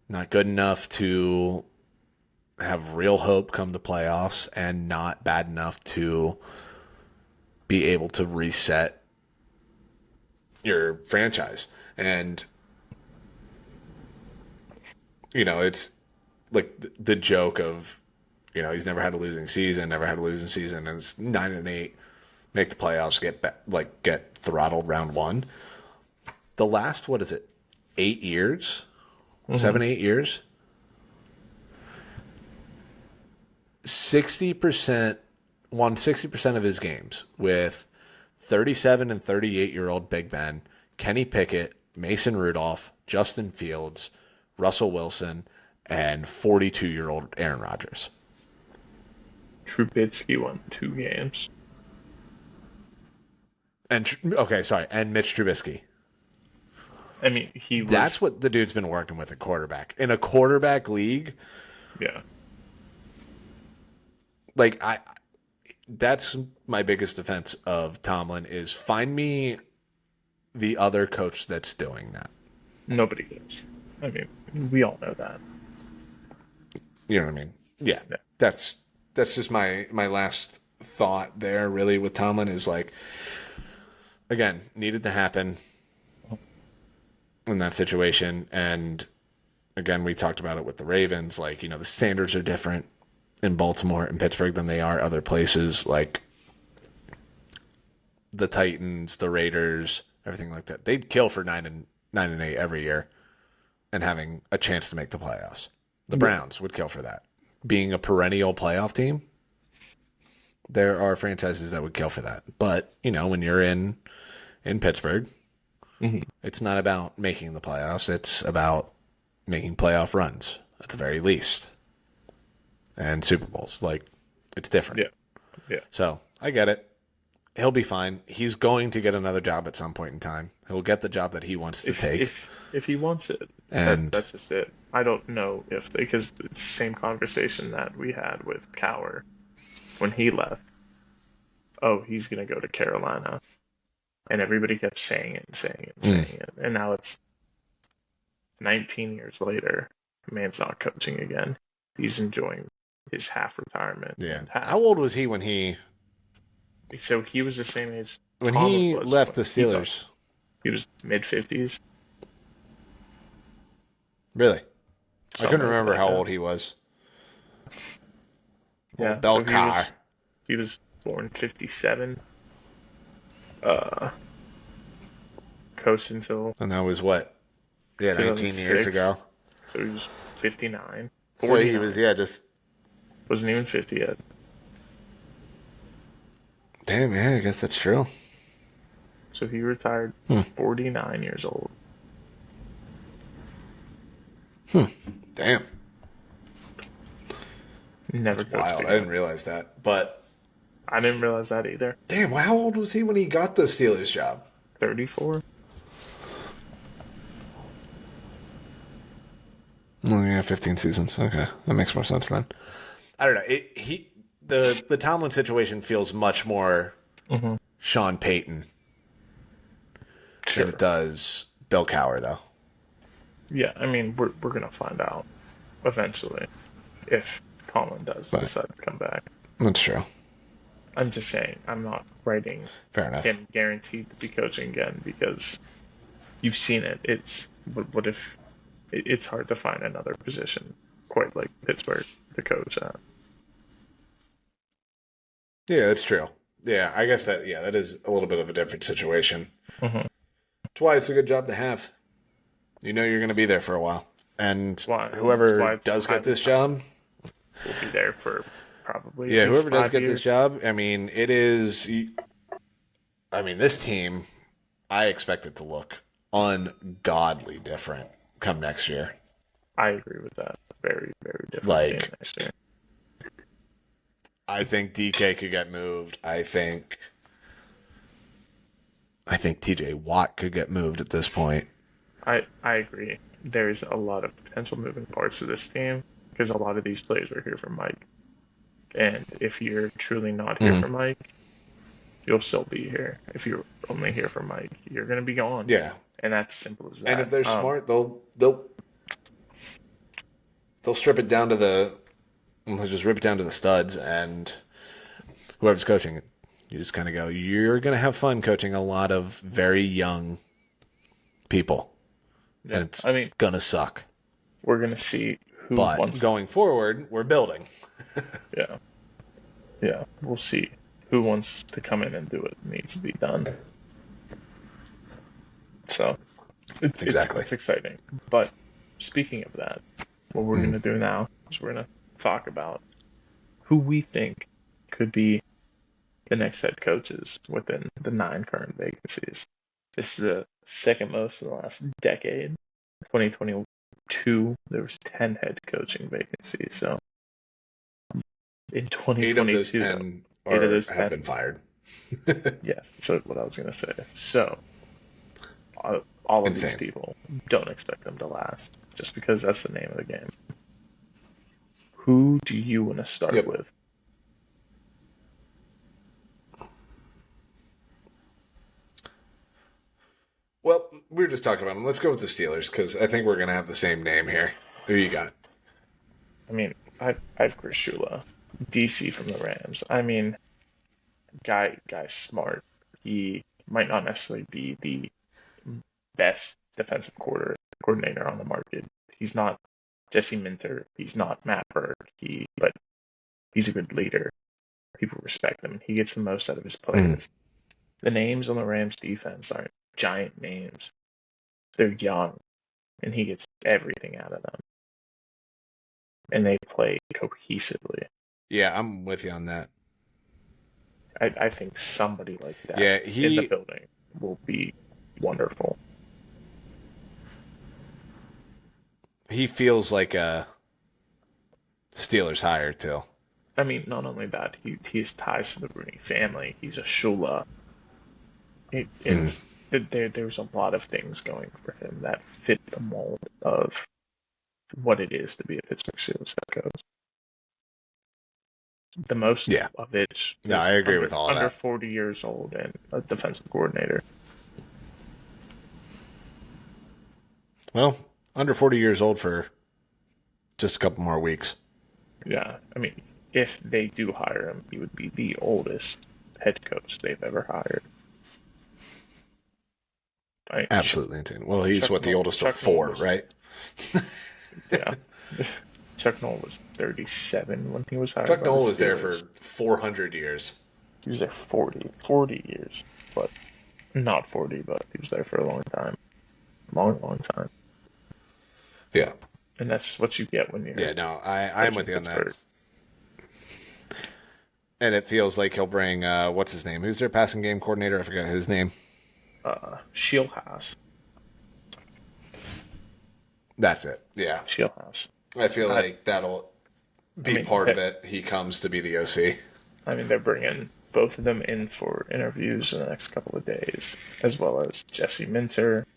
Not good enough to have real hope come the playoffs, and not bad enough to be able to reset your franchise. And you know, it's like the joke of, you know, he's never had a losing season, and it's 9-8, make the playoffs, get throttled round one. The last, what is it, 8 years, 7-8 years, 60% won 60% of his games with 37 and 38-year-old Big Ben, Kenny Pickett, Mason Rudolph, Justin Fields, Russell Wilson, and 42-year-old Aaron Rodgers. Trubisky won 2 games. And Mitch Trubisky. I mean, he was. That's what the dude's been working with at quarterback. In a quarterback league, Yeah. like that's my biggest defense of Tomlin is find me the other coach that's doing that. Nobody is. I mean, we all know that. You know what I mean? Yeah. That's just my last thought there really with Tomlin is like, again, needed to happen in that situation. And again, we talked about it with the Ravens. Like, you know, the standards are different in Baltimore and Pittsburgh than they are other places. Like the Titans, the Raiders, everything like that. They'd kill for 9-8 every year and having a chance to make the playoffs. The Browns would kill for that. Being a perennial playoff team, there are franchises that would kill for that. But, you know, when you're in Pittsburgh, it's not about making the playoffs. It's about making playoff runs at the very least. And Super Bowls. Like, it's different. Yeah. So, I get it. He'll be fine. He's going to get another job at some point in time. He'll get the job that he wants to take. If he wants it. And that's just it. I don't know because it's the same conversation that we had with Cower when he left. Oh, he's going to go to Carolina. And everybody kept saying it and saying it and saying it. And now it's 19 years later. Man's not coaching again. He's enjoying his half retirement. Yeah. How old was he when he... So he was the same age when Tomlin he was left when the Steelers. He was mid-50s. Really? I couldn't Something remember like how that. old he was. Yeah, Bell so Car. he was born 57. Coached until And that was what? Yeah, 19 years 2006. ago. So he was 59. So he was, just... Wasn't even 50 yet. Damn, yeah, I guess that's true. So he retired 49 years old. Damn. Never coached Wow, I again. didn't realize that. But, I didn't realize that either. damn, how old was he when he got the Steelers job? 34? Oh, yeah, 15 seasons. Okay, that makes more sense then. I don't know. The Tomlin situation feels much more Sean Payton Sure. than it does Bill Cowher, though. Yeah, I mean, we're going to find out eventually if Tomlin does decide to come back. That's true. I'm just saying, I'm not writing Fair enough. him guaranteed to be coaching again because you've seen it. It's what if it's hard to find another position quite like Pittsburgh to coach at. Yeah, that's true. Yeah, I guess that is a little bit of a different situation. That's why it's a good job to have. You know you're going to be there for a while. And whoever does get this job will be there for probably yeah, whoever does 5 get years. this job, I mean, this team, I expect it to look ungodly different come next year. I agree with that. Very, very different Like, game next year. I think DK could get moved. I think TJ Watt could get moved at this point. I agree. There's a lot of potential moving parts to this team because a lot of these players are here for Mike. And if you're truly not here for Mike, you'll still be here. If you're only here for Mike, you're going to be gone. Yeah. And that's simple as that. And if they're smart, they'll strip it down to they'll just rip it down to the studs, and whoever's coaching it, you just kind of go, you're going to have fun coaching a lot of very young people. Yeah, And it's going to suck. We're going to see who But wants going forward, we're building. Yeah. Yeah, we'll see who wants to come in and do what needs to be done. So, Exactly. it's exciting. But speaking of that, what we're going to do now is we're going to talk about who we think could be the next head coaches within the 9 current vacancies. This is the second most in the last decade. 2022, there was 10 head coaching vacancies. So in 8 of those 2022, 10 8 of are those have 10. been fired. Yes, so what I was going to say. So, all of these Insane. people, don't expect them to last, just because that's the name of the game. Who do you want to start Yep. with? Well, we were just talking about them. Let's go with the Steelers because I think we're going to have the same name here. Who you got? I mean, I've Chris Shula, DC from the Rams. I mean, guy's smart. He might not necessarily be the best defensive coordinator on the market. He's not Jesse Minter. He's not Matt Burke. But he's a good leader. People respect him. He gets the most out of his players. The names on the Rams defense aren't giant names. They're young, and he gets everything out of them. And they play cohesively. Yeah, I'm with you on that. I think somebody like that Yeah, in the building will be wonderful. he feels like a Steelers hire too. I mean, not only that, he has ties to the Rooney family. He's a Shula. There's a lot of things going for him that fit the mold of what it is to be a Pittsburgh Steelers head coach. The most Yeah. of it No, I agree with all of under that. 40 years old and a defensive coordinator. Well, under 40 years old for just a couple more weeks. Yeah, I mean, if they do hire him, he would be the oldest head coach they've ever hired. Absolutely insane. Well, he's Chuck the Noll- oldest Chuck of four, Noll was- right? Yeah. Chuck Noll was 37 when he was hired. Chuck by the Noll was there for Steelers. 400 years. He was there 40 years, but not 40, but he was there for a long time. Long time. Yeah. And that's what you get when you're. Yeah, no, I'm with you on that. And it feels like he'll bring, what's his name? Who's their passing game coordinator? I forgot his name. Shieldhouse. That's it. Yeah. Shieldhouse. I feel like that'll be part of it. He comes to be the OC. I mean, they're bringing both of them in for interviews in the next couple of days, as well as Jesse Minter,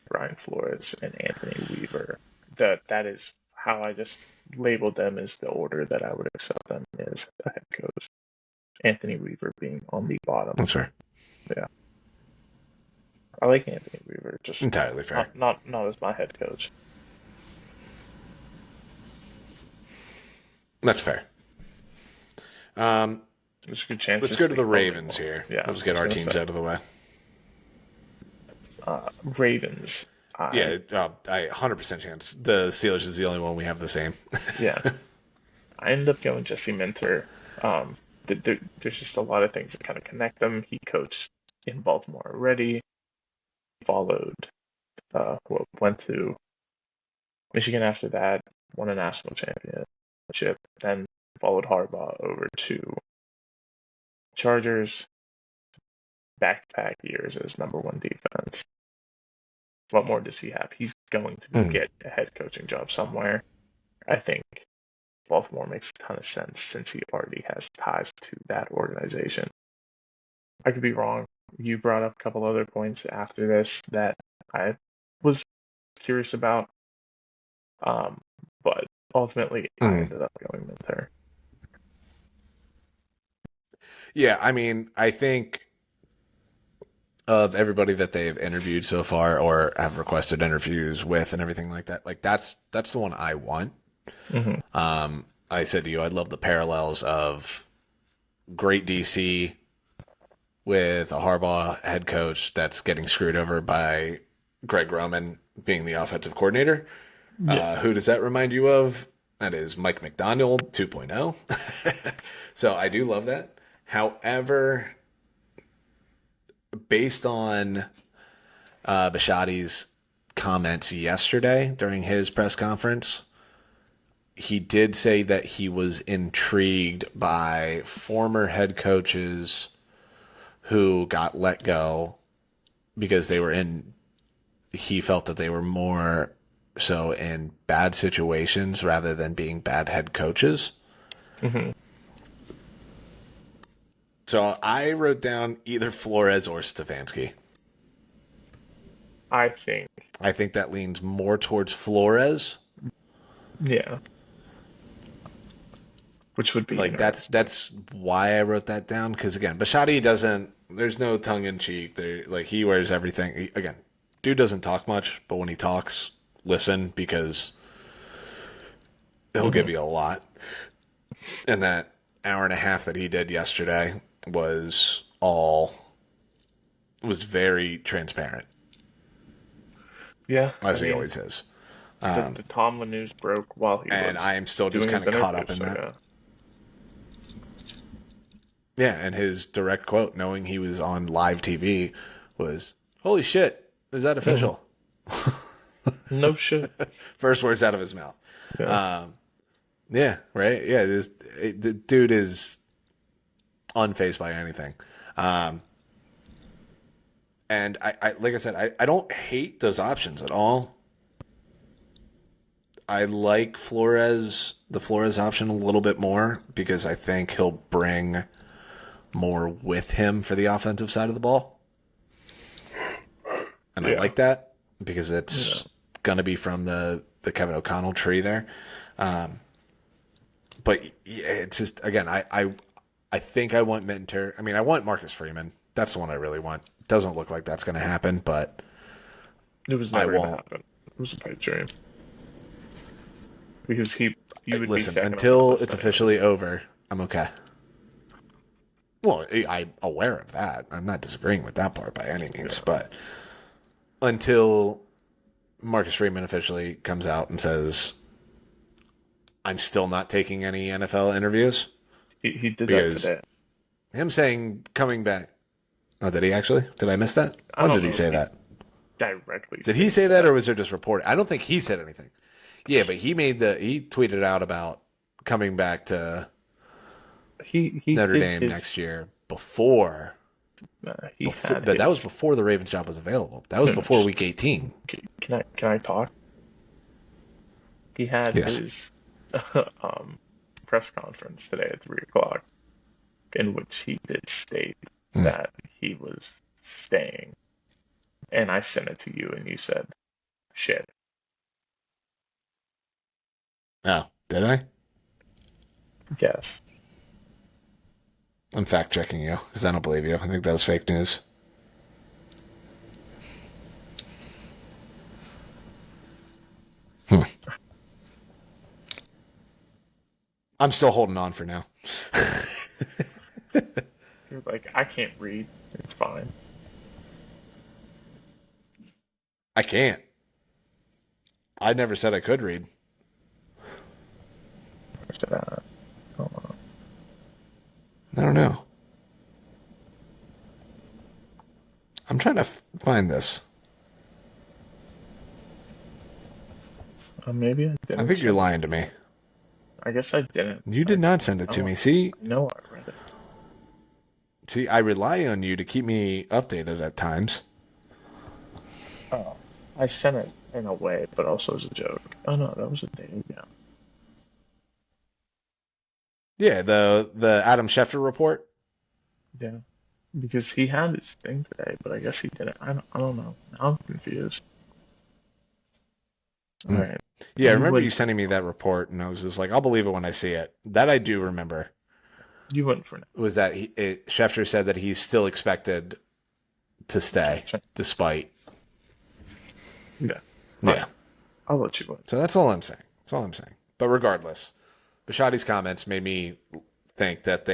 Brian Flores, and Anthony Weaver. That is how I just labeled them as the order that I would accept them as a head coach. Anthony Weaver being on the bottom. That's fair. Yeah. I like Anthony Weaver. Just entirely fair. Not as my head coach. That's fair. There's a good chance. Let's go to the Ravens here. Yeah, let's get our teams out of the way. Ravens. I 100% chance. The Steelers is the only one we have the same. Yeah. I ended up going Jesse Minter. There's just a lot of things that kind of connect them. He coached in Baltimore already. Followed, went to Michigan after that, won a national championship, then followed Harbaugh over to Chargers, back-to-back years as number one defense. What more does he have? He's going to get a head coaching job somewhere. I think Baltimore makes a ton of sense since he already has ties to that organization. I could be wrong. You brought up a couple other points after this that I was curious about. But ultimately, I ended up going Minter. Yeah, I mean, I think of everybody that they've interviewed so far or have requested interviews with and everything like that, like that's the one I want. Mm-hmm. I said to you, I love the parallels of great DC with a Harbaugh head coach that's getting screwed over by Greg Roman being the offensive coordinator. Yeah. Who does that remind you of? That is Mike McDonald 2.0. So I do love that. However, based on Bisciotti's comments yesterday during his press conference, he did say that he was intrigued by former head coaches who got let go because he felt that they were more so in bad situations rather than being bad head coaches. Mm-hmm. So I wrote down either Flores or Stefanski. I think. I think that leans more towards Flores. Yeah. Which would be Like that's why I wrote that down, because again, Bisciotti doesn't. There's no tongue in cheek. There, like he wears everything. Again, dude doesn't talk much, but when he talks, listen, because he'll give you a lot. And that hour and a half that he did yesterday was very transparent. Yeah, as he always is. The Tomlin news broke while he and was I am still just kind of caught up in that. Yeah. Yeah, and his direct quote, knowing he was on live TV, was, "Holy shit, is that official?" No shit. First words out of his mouth. Yeah. Yeah, right? Yeah, the dude is unfazed by anything. And I like I said, I don't hate those options at all. I like the Flores option a little bit more because I think he'll bring more with him for the offensive side of the ball. And I like that because it's going to be from the Kevin O'Connell tree there. But it's just, again, I think I want Minter. I mean, I want Marcus Freeman. That's the one I really want. Doesn't look like that's going to happen, but it was never going to happen. It was a pipe dream. Because you would listen, be until it's officially over, I'm okay. Well, I'm aware of that. I'm not disagreeing with that part by any means, but until Marcus Freeman officially comes out and says, I'm still not taking any NFL interviews. He did that today. Him saying coming back. Oh, did he actually? Did I miss that? When did he say that? Directly. Did he say that, or was there just reported? I don't think he said anything. Yeah, but he tweeted out about coming back to Notre Dame next year before. But that was before the Ravens job was available. That was before week 18. Can I talk? He had his press conference today at 3:00, in which he did state that he was staying, and I sent it to you, and you said, "Shit." Oh, did I? Yes. I'm fact checking you because I don't believe you. I think that was fake news. I'm still holding on for now. You're like, I can't read. It's fine. I can't. I never said I could read. I don't know. I'm trying to find this. Maybe I didn't. I think you're lying to me. I guess I didn't. You did not send it to me. See? No, I read it. See, I rely on you to keep me updated at times. Oh, I sent it in a way, but also as a joke. Oh no, that was a day ago. Yeah, the Adam Schefter report. Yeah, because he had his thing today, but I guess he didn't. I don't know. Now I'm confused. All right. Yeah, I remember you sending me that report, and I was just like, I'll believe it when I see it. That I do remember. You wouldn't for now. Was that Schefter said that he's still expected to stay, despite. Yeah. Yeah. I'll let you win. So that's all I'm saying. That's all I'm saying. But regardless, Bisciotti's comments made me think that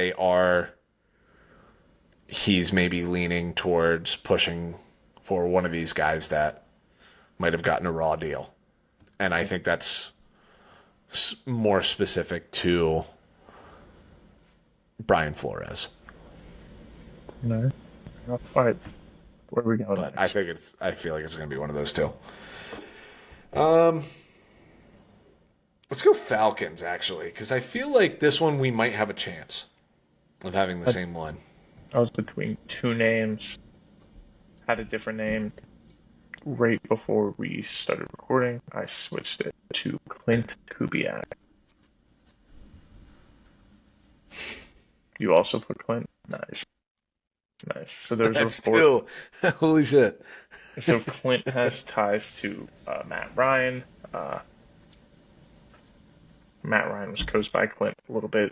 he's maybe leaning towards pushing for one of these guys that might have gotten a raw deal. And I think that's more specific to Brian Flores. No. All right. Where are we going But next? I feel like it's going to be one of those two. Let's go Falcons, actually, because I feel like this one we might have a chance of having the same one. I was between two names, had a different name. Right before we started recording, I switched it to Clint Kubiak. You also put Clint? Nice. Nice. So there's a That's report. two. Holy shit. So Clint has ties to Matt Ryan. Uh, Matt Ryan was coached by Clint a little bit,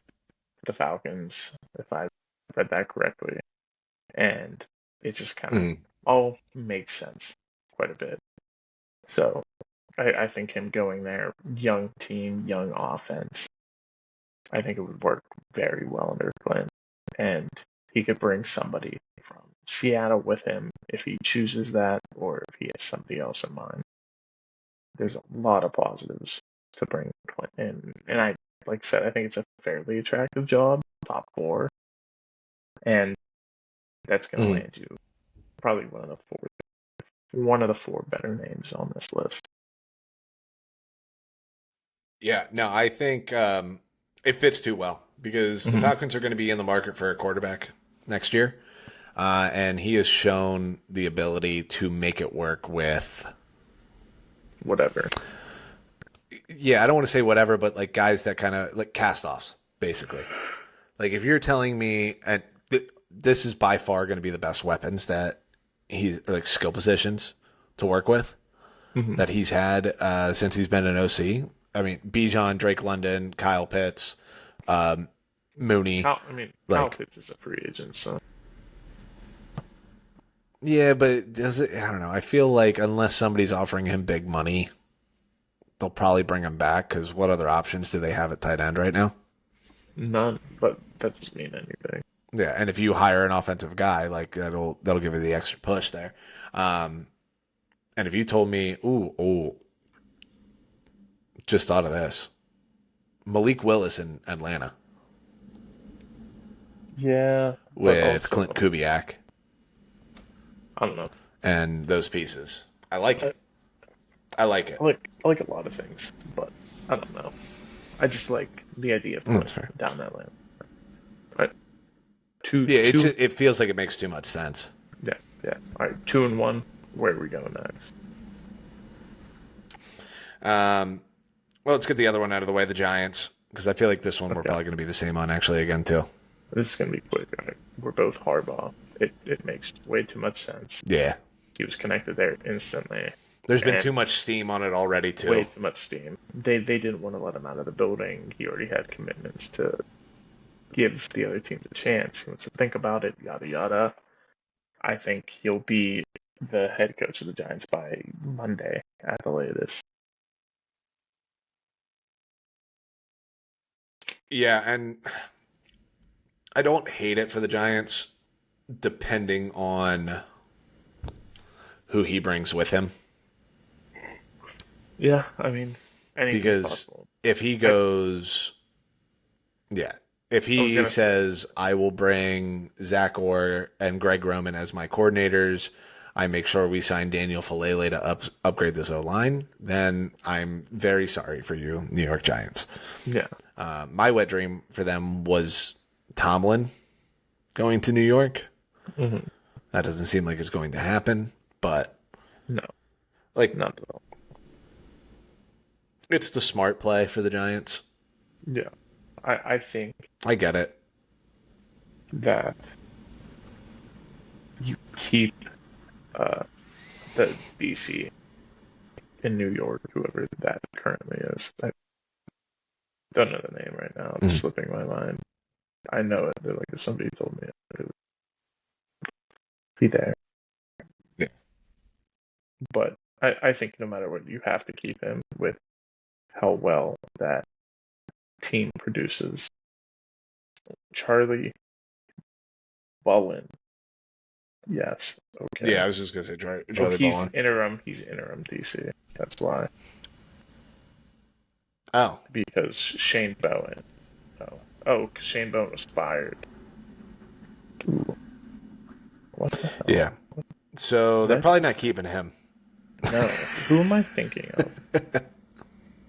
the Falcons, if I read that correctly. And it just kind of Mm. all makes sense quite a bit. So I think him going there, young team, young offense, I think it would work very well under Clint. And he could bring somebody from Seattle with him if he chooses that or if he has somebody else in mind. There's a lot of positives to bring Clint in. And I, like I said, I think it's a fairly attractive job, top four. And that's going to Mm. land you probably one of the four better names on this list. Yeah, no, I think it fits too well because the Mm-hmm. Falcons are going to be in the market for a quarterback next year. And he has shown the ability to make it work with, Whatever. yeah, I don't want to say whatever, but like guys that kind of like cast offs, basically. Like if you're telling me, and this is by far going to be the best weapons that he's, or like skill positions to work with Mm-hmm. that he's had since he's been an OC. I mean, Bijan, Drake London, Kyle Pitts, Mooney. Kyle Like, Pitts is a free agent, so yeah, but does it? I don't know. I feel like unless somebody's offering him big money, they'll probably bring him back because what other options do they have at tight end right now? none. But that doesn't mean anything. Yeah, and if you hire an offensive guy, like that'll give you the extra push there. And if you told me, ooh, just thought of this, Malik Willis in Atlanta Yeah, but with also Clint Kubiak I don't know. and those pieces, I like I, it. I like it. I like a lot of things, but I don't know. I just like the idea of That's putting fair. down that land. Right. Two, Yeah, two. it feels like it makes too much sense. Yeah, yeah. All right, 2-1. Where are we going next? Well, let's get the other one out of the way, the Giants, because I feel like this one we're Okay, probably going to be the same on actually again too. this is gonna be quick. All right. We're both Harbaugh. It makes way too much sense. Yeah. He was connected there instantly, There's been and too much steam on it already way too. too much steam. They didn't want to let him out of the building. He already had commitments to give the other teams a chance. He wants to think about it, yada yada. I think he'll be the head coach of the Giants by Monday at the latest. Yeah, and I don't hate it for the Giants, depending on who he brings with him. Yeah, I mean, anything's Because possible. if he goes, yeah, if I was he gonna say, says, I will bring Zach Orr and Greg Roman as my coordinators, I make sure we sign Daniel Falele to upgrade this O line, then I'm very sorry for you, New York Giants. yeah, My wet dream for them was Tomlin going to New York. hmm That doesn't seem like it's going to happen, but no, like not at all. it's the smart play for the Giants. Yeah, I think I get it. that you keep the DC in New York, whoever that currently is. I don't know the name right now. It's Mm. slipping my mind. I know it. Like somebody told me it would be there. Yeah. But I think no matter what, you have to keep him with how well that team produces. Charlie Bullen. Yes. Okay. Yeah, I was just gonna say Oh, Charlie Ballin. He's interim DC. That's why. Oh, Because Shane Bowen. Because Shane Bowen was fired. Ooh, what the hell? yeah. So Is they're that probably not keeping him. no? Who am I thinking of?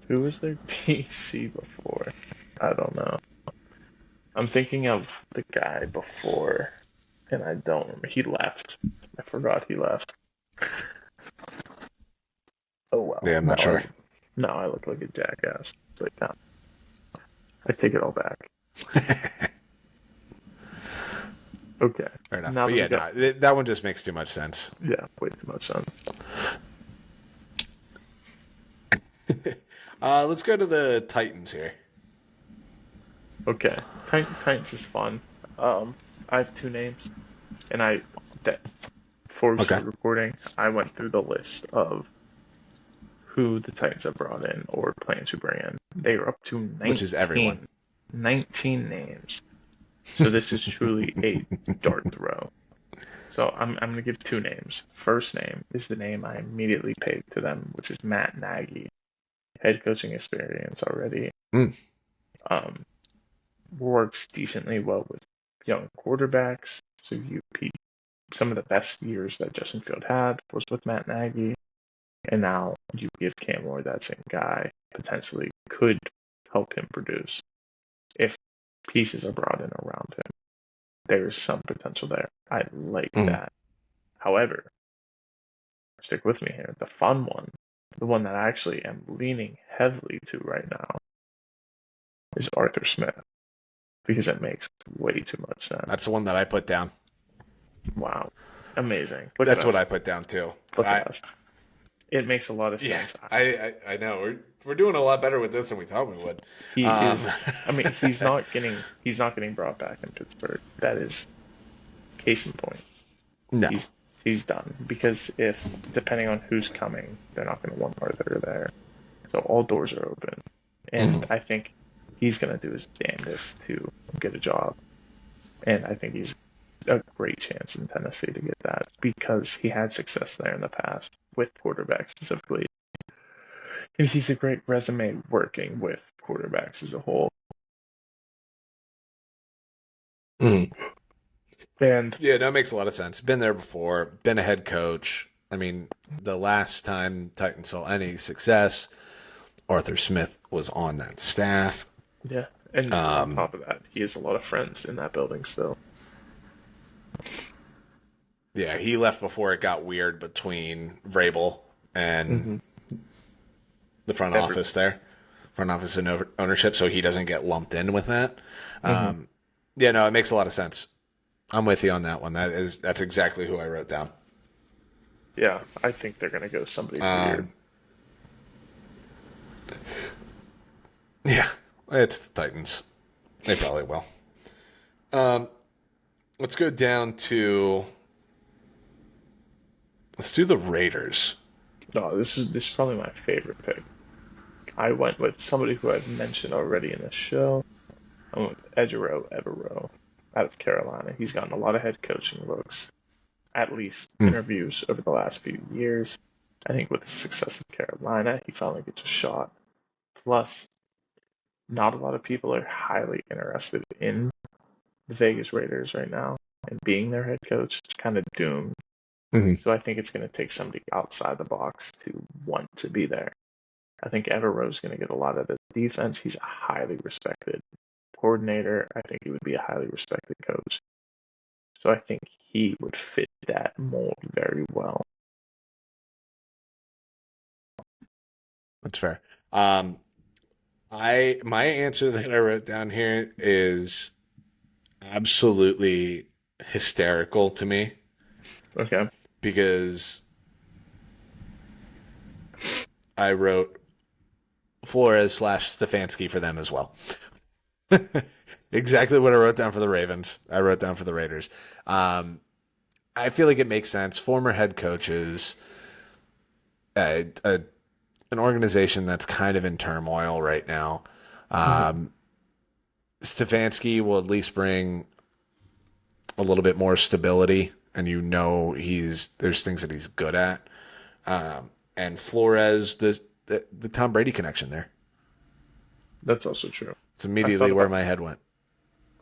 Who was their DC before? I don't know. I'm thinking of the guy before, and I don't remember. He left. I forgot he left. Oh well. Yeah, I'm not sure. Now I look like a jackass. But no, I take it all back. Okay. Fair enough. Now But that we yeah, got, no, that one just makes too much sense. yeah, way too much sense. Let's go to the Titans here. Okay. Titans is fun. Um, I have two names, and that before we Okay. started recording, I went through the list of who the Titans have brought in or plan to bring in. They are up to Which is everyone. 19 names. So this is truly a dart throw. So I'm gonna give two names. First name is the name I immediately paid to them, which is Matt Nagy. Head coaching experience already. Mm. Um, Works decently well with young quarterbacks. So some of the best years that Justin Field had was with Matt Nagy, and now you give Cam Ward that same guy potentially could help him produce if pieces are brought in around him. There is some potential there. I like Mm. that. However, stick with me here. The fun one, the one that I actually am leaning heavily to right now, is Arthur Smith because it makes way too much sense. That's the one that I put down. Wow, amazing! Look at That's what us. I put down too. Look at us. It makes a lot of Yeah, sense. I know we're doing a lot better with this than we thought we would. He is. I mean, he's not getting brought back in Pittsburgh. That is case in point. No. He's done because if depending on who's coming, they're not going to want Arthur there. So all doors are open, and I think he's going to do his damnedest to get a job. And I think he's a great chance in Tennessee to get that because he had success there in the past with quarterbacks specifically. And he's a great resume working with quarterbacks as a whole. Mhm. And Yeah, that makes a lot of sense. Been there before. Been a head coach. I mean, the last time Titans saw any success, Arthur Smith was on that staff. yeah, and on top of that, he has a lot of friends in that building still. Yeah, he left before it got weird between Vrabel and the front office there, front office and ownership, so he doesn't get lumped in with that. Yeah, no, it makes a lot of sense. I'm with you on that one. That's exactly who I wrote down. Yeah, I think they're gonna go somebody weird. Yeah, it's the Titans. They probably will. Let's go down to. Let's do the Raiders. No, this is probably my favorite pick. I went with somebody who I've mentioned already in the show. I went with Ejiro Evero out of Carolina. He's gotten a lot of head coaching looks, at least interviews over the last few years. I think with the success of Carolina, he finally gets a shot. Plus, not a lot of people are highly interested in the Vegas Raiders right now, and being their head coach, it's kind of doomed. So I think it's going to take somebody outside the box to want to be there. I think Evero's going to get a lot of the defense. He's a highly respected coordinator. I think he would be a highly respected coach. So I think he would fit that mold very well. That's fair. My answer that I wrote down here is absolutely hysterical to me Okay. because I wrote Flores / Stefanski for them as well. Exactly what I wrote down for the Ravens. I wrote down for the Raiders. I feel like it makes sense. Former head coaches, an organization that's kind of in turmoil right now. Stefanski will at least bring a little bit more stability, and there's things that he's good at. And Flores, the Tom Brady connection there. That's also true. It's immediately where my head went.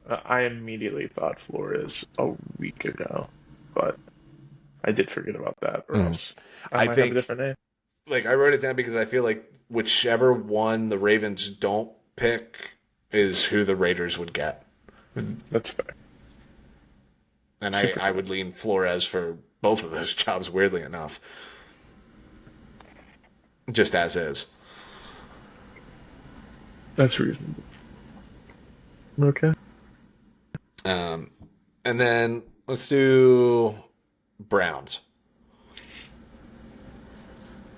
I immediately thought Flores a week ago, but I did forget about that, or else I might have a different name. Like, I wrote it down because I feel like whichever one the Ravens don't pick is who the Raiders would get. That's fair. And I would lean Flores for both of those jobs, weirdly enough. Just as is. That's reasonable. Okay. And then let's do Browns.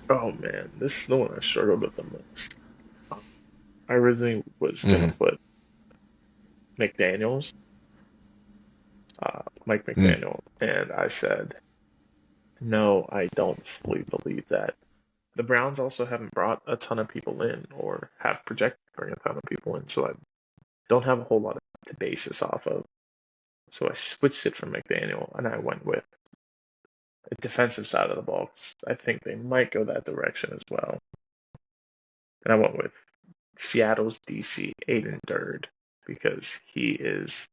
Oh man, this is the one I struggled with the most. I originally was gonna Mm-hmm. put McDaniels, Mike Mm. McDaniel, and I said no, I don't fully believe that. The Browns also haven't brought a ton of people in or have projected to bring a ton of people in, so I don't have a whole lot to base this off of. So I switched it from McDaniel and I went with the defensive side of the ball. 'Cause I think they might go that direction as well. And I went with Seattle's DC, Aiden Durd, because he is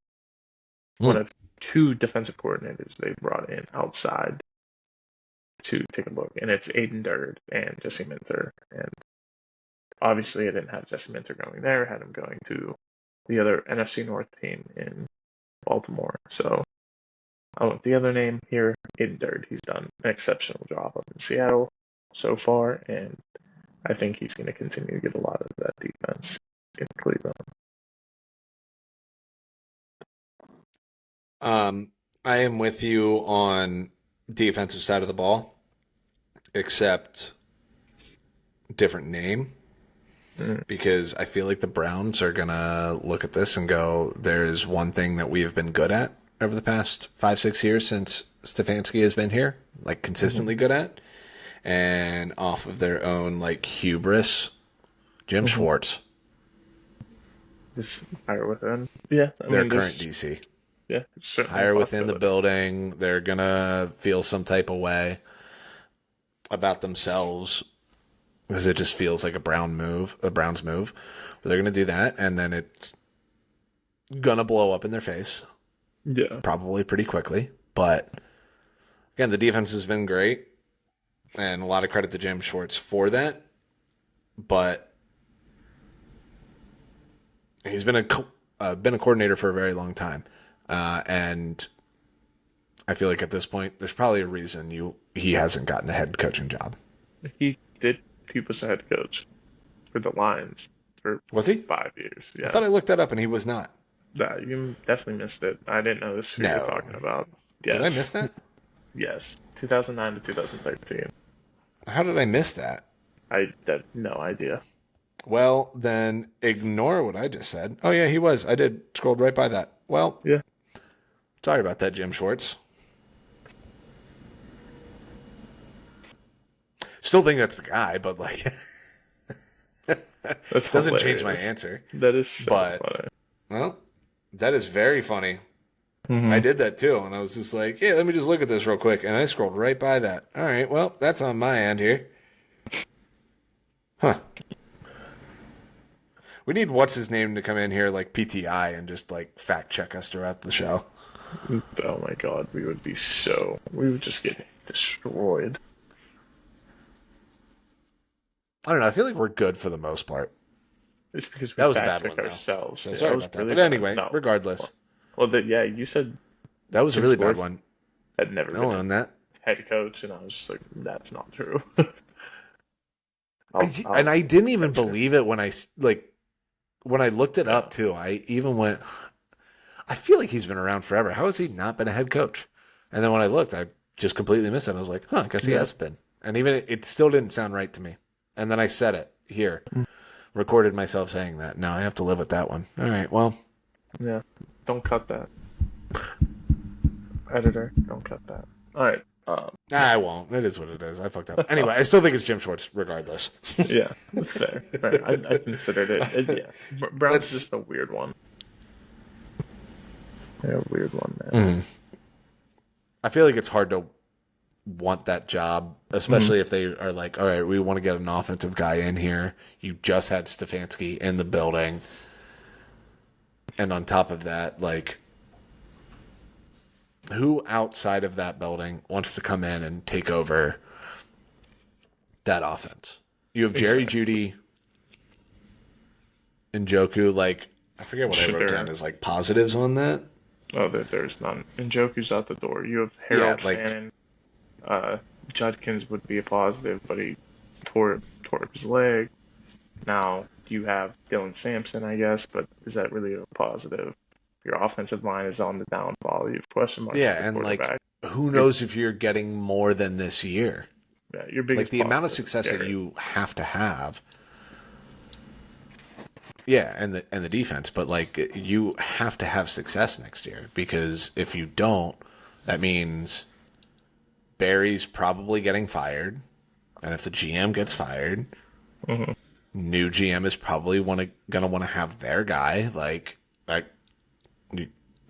one Mm. of two defensive coordinators they brought in outside to take a look. And it's Aiden Durd and Jesse Minter. And obviously, I didn't have Jesse Minter going there. I had him going to the other NFC North team in Baltimore. So I went with the other name here, Aiden Durd. He's done an exceptional job up in Seattle so far, and I think he's going to continue to get a lot of that defense in Cleveland. I am with you on defensive side of the ball, except different name. Mm. Because I feel like the Browns are going to look at this and go, there's one thing that we have been good at over the past 5-6 years since Stefanski has been here, like consistently good at. And off of their own like hubris, Jim Schwartz, This higher within, yeah. I their mean, current there's DC. yeah, certainly a Higher within the possibility. building, they're going to feel some type of way about themselves because it just feels like a Browns move. But they're going to do that, and then it's going to blow up in their face. Yeah, Probably pretty quickly. But again, the defense has been great, and a lot of credit to Jim Schwartz for that. But he's been a coordinator for a very long time, and I feel like at this point, there's probably a reason he hasn't gotten a head coaching job. he did. He was the head coach for the Lions for Was he? 5 years. I Yeah, thought I looked that up, and he was not. that you definitely missed it. I didn't know this who you were No, talking about. did I Yes, miss that? yes, 2009 to 2013. How did I miss that? I had no idea. Well, then ignore what I just said. Oh yeah, he was. I did scrolled right by that. Well, Yeah, sorry about that, Jim Schwartz. Still think that's the guy, but like, that's doesn't change my hilarious. answer. That is so But funny. well, that is very funny. I Mm-hmm. did that too, and I was just like, "Yeah, let me just look at this real quick," and I scrolled right by that. All right, well, that's on my end here. Huh? We need what's his name to come in here like PTI and just like fact check us throughout the show. Oh my god, we would just get destroyed. I don't know. I feel like we're good for the most part. It's because we That was a fact bad check one, though. ourselves. So Yeah, sorry it was about that. really But bad. anyway, No. regardless, Yeah, you said that was a Jim really bad Schwartz one. had never I'll been own a that. head coach, and I was just like, that's not true. And I didn't even that's it. believe it when when I looked it up too. I even went, I feel like he's been around forever. How has he not been a head coach? And then when I looked, I just completely missed it. I was like, huh, I guess he Yeah. has been. And even it still didn't sound right to me. And then I said it here, recorded myself saying that. Now I have to live with that one. All right, well, Yeah. Don't cut that. Editor, don't cut that. All right. I won't. It is what it is. I fucked up. Anyway, I still think it's Jim Schwartz, regardless. Yeah, fair. Fair. I considered it. Yeah. Brown's That's- just a weird one. Yeah, a weird one, man. I feel like it's hard to want that job, especially if they are like, all right, we want to get an offensive guy in here. You just had Stefanski in the building. And on top of that, like, who outside of that building wants to come in and take over that offense? You have Jerry Exactly. Jeudy and Joku. Like, I forget what I wrote Sure. down as like positives on that. Oh, there's none. And Joku's out the door. You have Harold Yeah, like- Shannon. Judkins would be a positive, but he tore up his leg. Now you have Dylan Sampson, I guess, but is that really a positive? Your offensive line is on the downfall. all. You have question marks Yeah, at the and like, quarterback. who knows if you're getting more than this year? Yeah, your Like biggest the amount of positive is success that Garrett. you have to have. Yeah, and the defense, but like you have to have success next year because if you don't, that means Barry's probably getting fired, and if the GM gets fired, Mm-hmm. new GM is probably gonna want to have their guy. Like that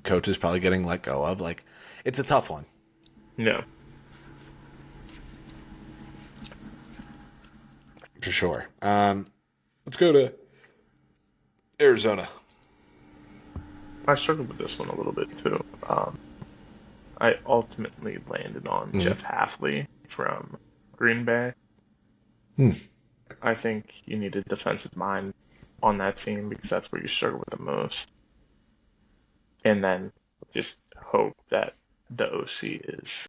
coach is probably getting let go of. Like it's a tough one. Yeah. For sure. Let's go to Arizona. I struggled with this one a little bit too. I ultimately landed on Jeff Halfley from Green Bay. I think you need a defensive mind on that team because that's where you struggle with the most. And then just hope that the OC is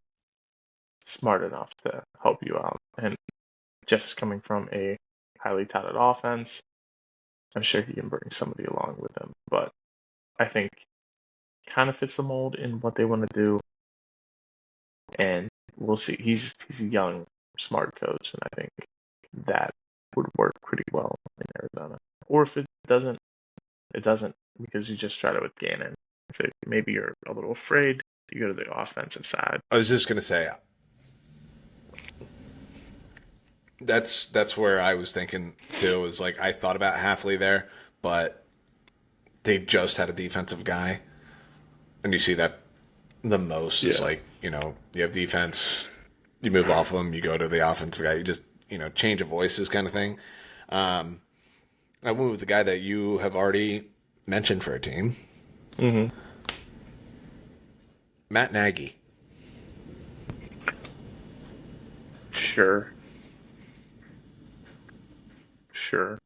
smart enough to help you out. And Jeff is coming from a highly touted offense. I'm sure he can bring somebody along with him, but I think kind of fits the mold in what they want to do. And we'll see. He's a young, smart coach, and I think that would work pretty well in Arizona. Or if it doesn't, it doesn't because you just tried it with Gannon. So maybe you're a little afraid. You go to the offensive side. I was just gonna say that's where I was thinking too. Was like I thought about Halfley there, but they just had a defensive guy, and you see that the most is like you have defense, you move off of them, you go to the offensive guy, you just change of voices kind of thing. I went with the guy that you have already mentioned for a team, Matt Nagy. Sure.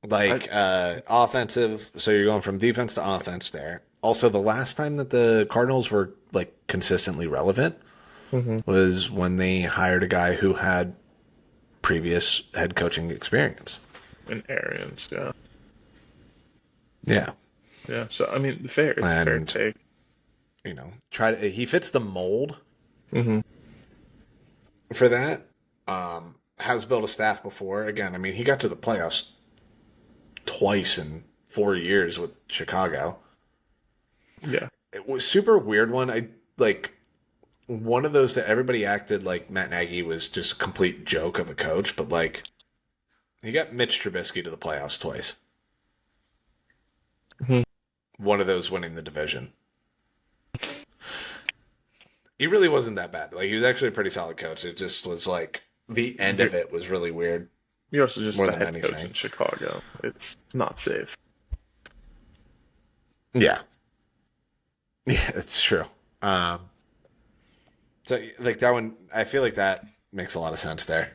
Like offensive, so you're going from defense to offense there. Also, the last time that the Cardinals were like consistently relevant was when they hired a guy who had previous head coaching experience. And Arians, yeah. Yeah. Yeah, so I mean, it's a fair take. He fits the mold Mm-hmm. for that. Has built a staff before. Again, I mean, he got to the playoffs twice in 4 years with Chicago. Yeah. It was super weird one. I like one of those that everybody acted like Matt Nagy was just a complete joke of a coach, but like he got Mitch Trubisky to the playoffs twice. Mm-hmm. One of those winning the division. He really wasn't that bad. Like he was actually a pretty solid coach. It just was like the end of it was really weird. You're also just more the than head anything. coach in Chicago. It's not safe. Yeah. Yeah, it's true. So like that one, I feel like that makes a lot of sense there.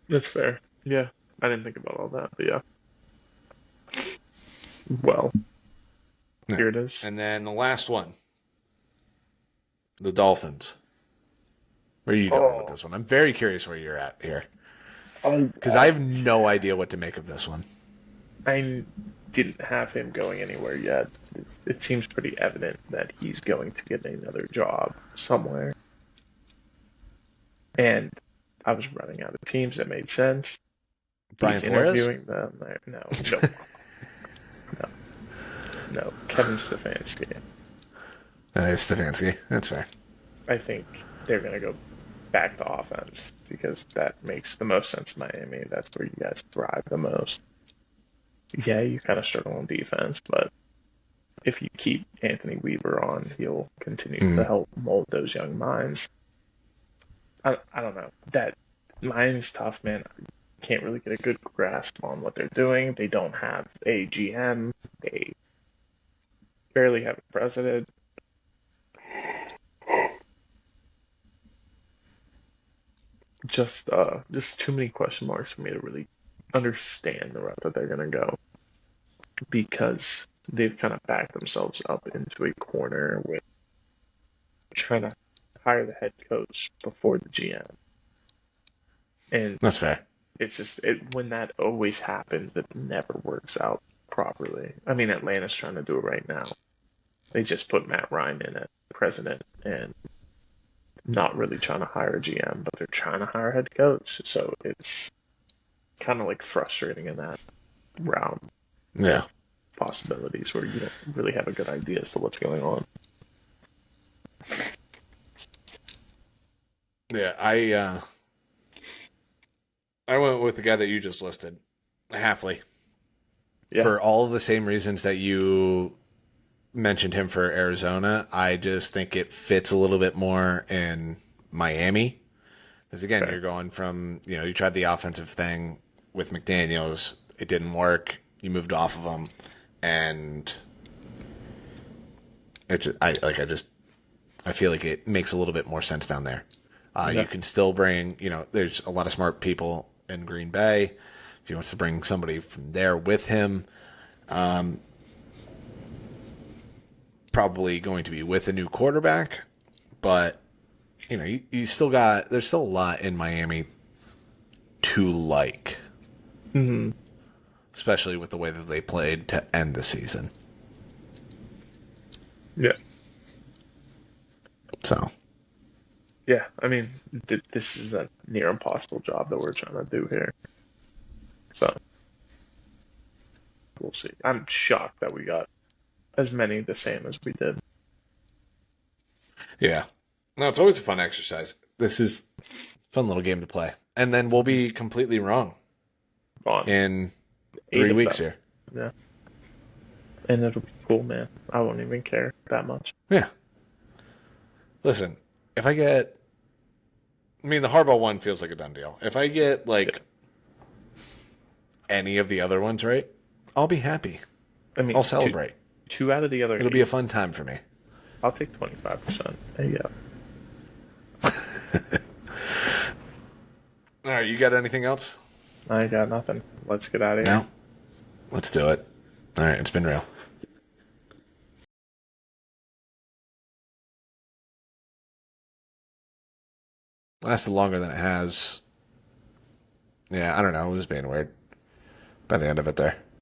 That's fair. Yeah. I didn't think about all that, but yeah. Well, here it is. And then the last one, the Dolphins. Where are you going with this one? I'm very curious where you're at here. Because I have no idea what to make of this one. I didn't have him going anywhere yet. It seems pretty evident that he's going to get another job somewhere. And I was running out of teams that made sense. Brian He's Flores? interviewing them. No. Kevin Stefanski. Stefanski. That's fair. I think they're going to go back to offense because that makes the most sense in Miami. That's where you guys thrive the most. Yeah, you kind of struggle on defense, but if you keep Anthony Weaver on, he'll continue to help mold those young minds. I don't know. That Miami's tough, man. I can't really get a good grasp on what they're doing. They don't have a GM. They barely have a president. Just too many question marks for me to really understand the route that they're gonna go because they've kind of backed themselves up into a corner with trying to hire the head coach before the GM. And that's fair. It's just when that always happens, it never works out properly. I mean, Atlanta's trying to do it right now. They just put Matt Ryan in it, president and not really trying to hire a GM, but they're trying to hire a head coach. So it's kind of like frustrating in that realm Yeah. of possibilities where you don't really have a good idea as to what's going on. Yeah, I went with the guy that you just listed, Halfley, Yeah, for all of the same reasons that you mentioned him for Arizona. I just think it fits a little bit more in Miami. Because again, fair. you're going from, you tried the offensive thing with McDaniels, it didn't work. You moved off of him, and I feel like it makes a little bit more sense down there. Yeah. You can still bring, there's a lot of smart people in Green Bay. If he wants to bring somebody from there with him, probably going to be with a new quarterback, but you still got, there's still a lot in Miami to like, Mm-hmm. especially with the way that they played to end the season. Yeah. So, Yeah. I mean, this is a near impossible job that we're trying to do here. So we'll see. I'm shocked that we got as many the same as we did. yeah. No, it's always a fun exercise. This is a fun little game to play. And then we'll be completely wrong On in 8 3 of weeks them. here. Yeah. And it'll be cool, man. I won't even care that much. Yeah. Listen, if I get, the Harbaugh one feels like a done deal. If I get Yeah. any of the other ones right, I'll be happy. I mean, I'll celebrate. two out of the other It'll 8. be a fun time for me. I'll take 25%. There you go. All right, you got anything else? I got nothing. Let's get out of here. No. Let's do it. All right, it's been real. Lasted longer than it has. Yeah, I don't know. It was being weird by the end of it there.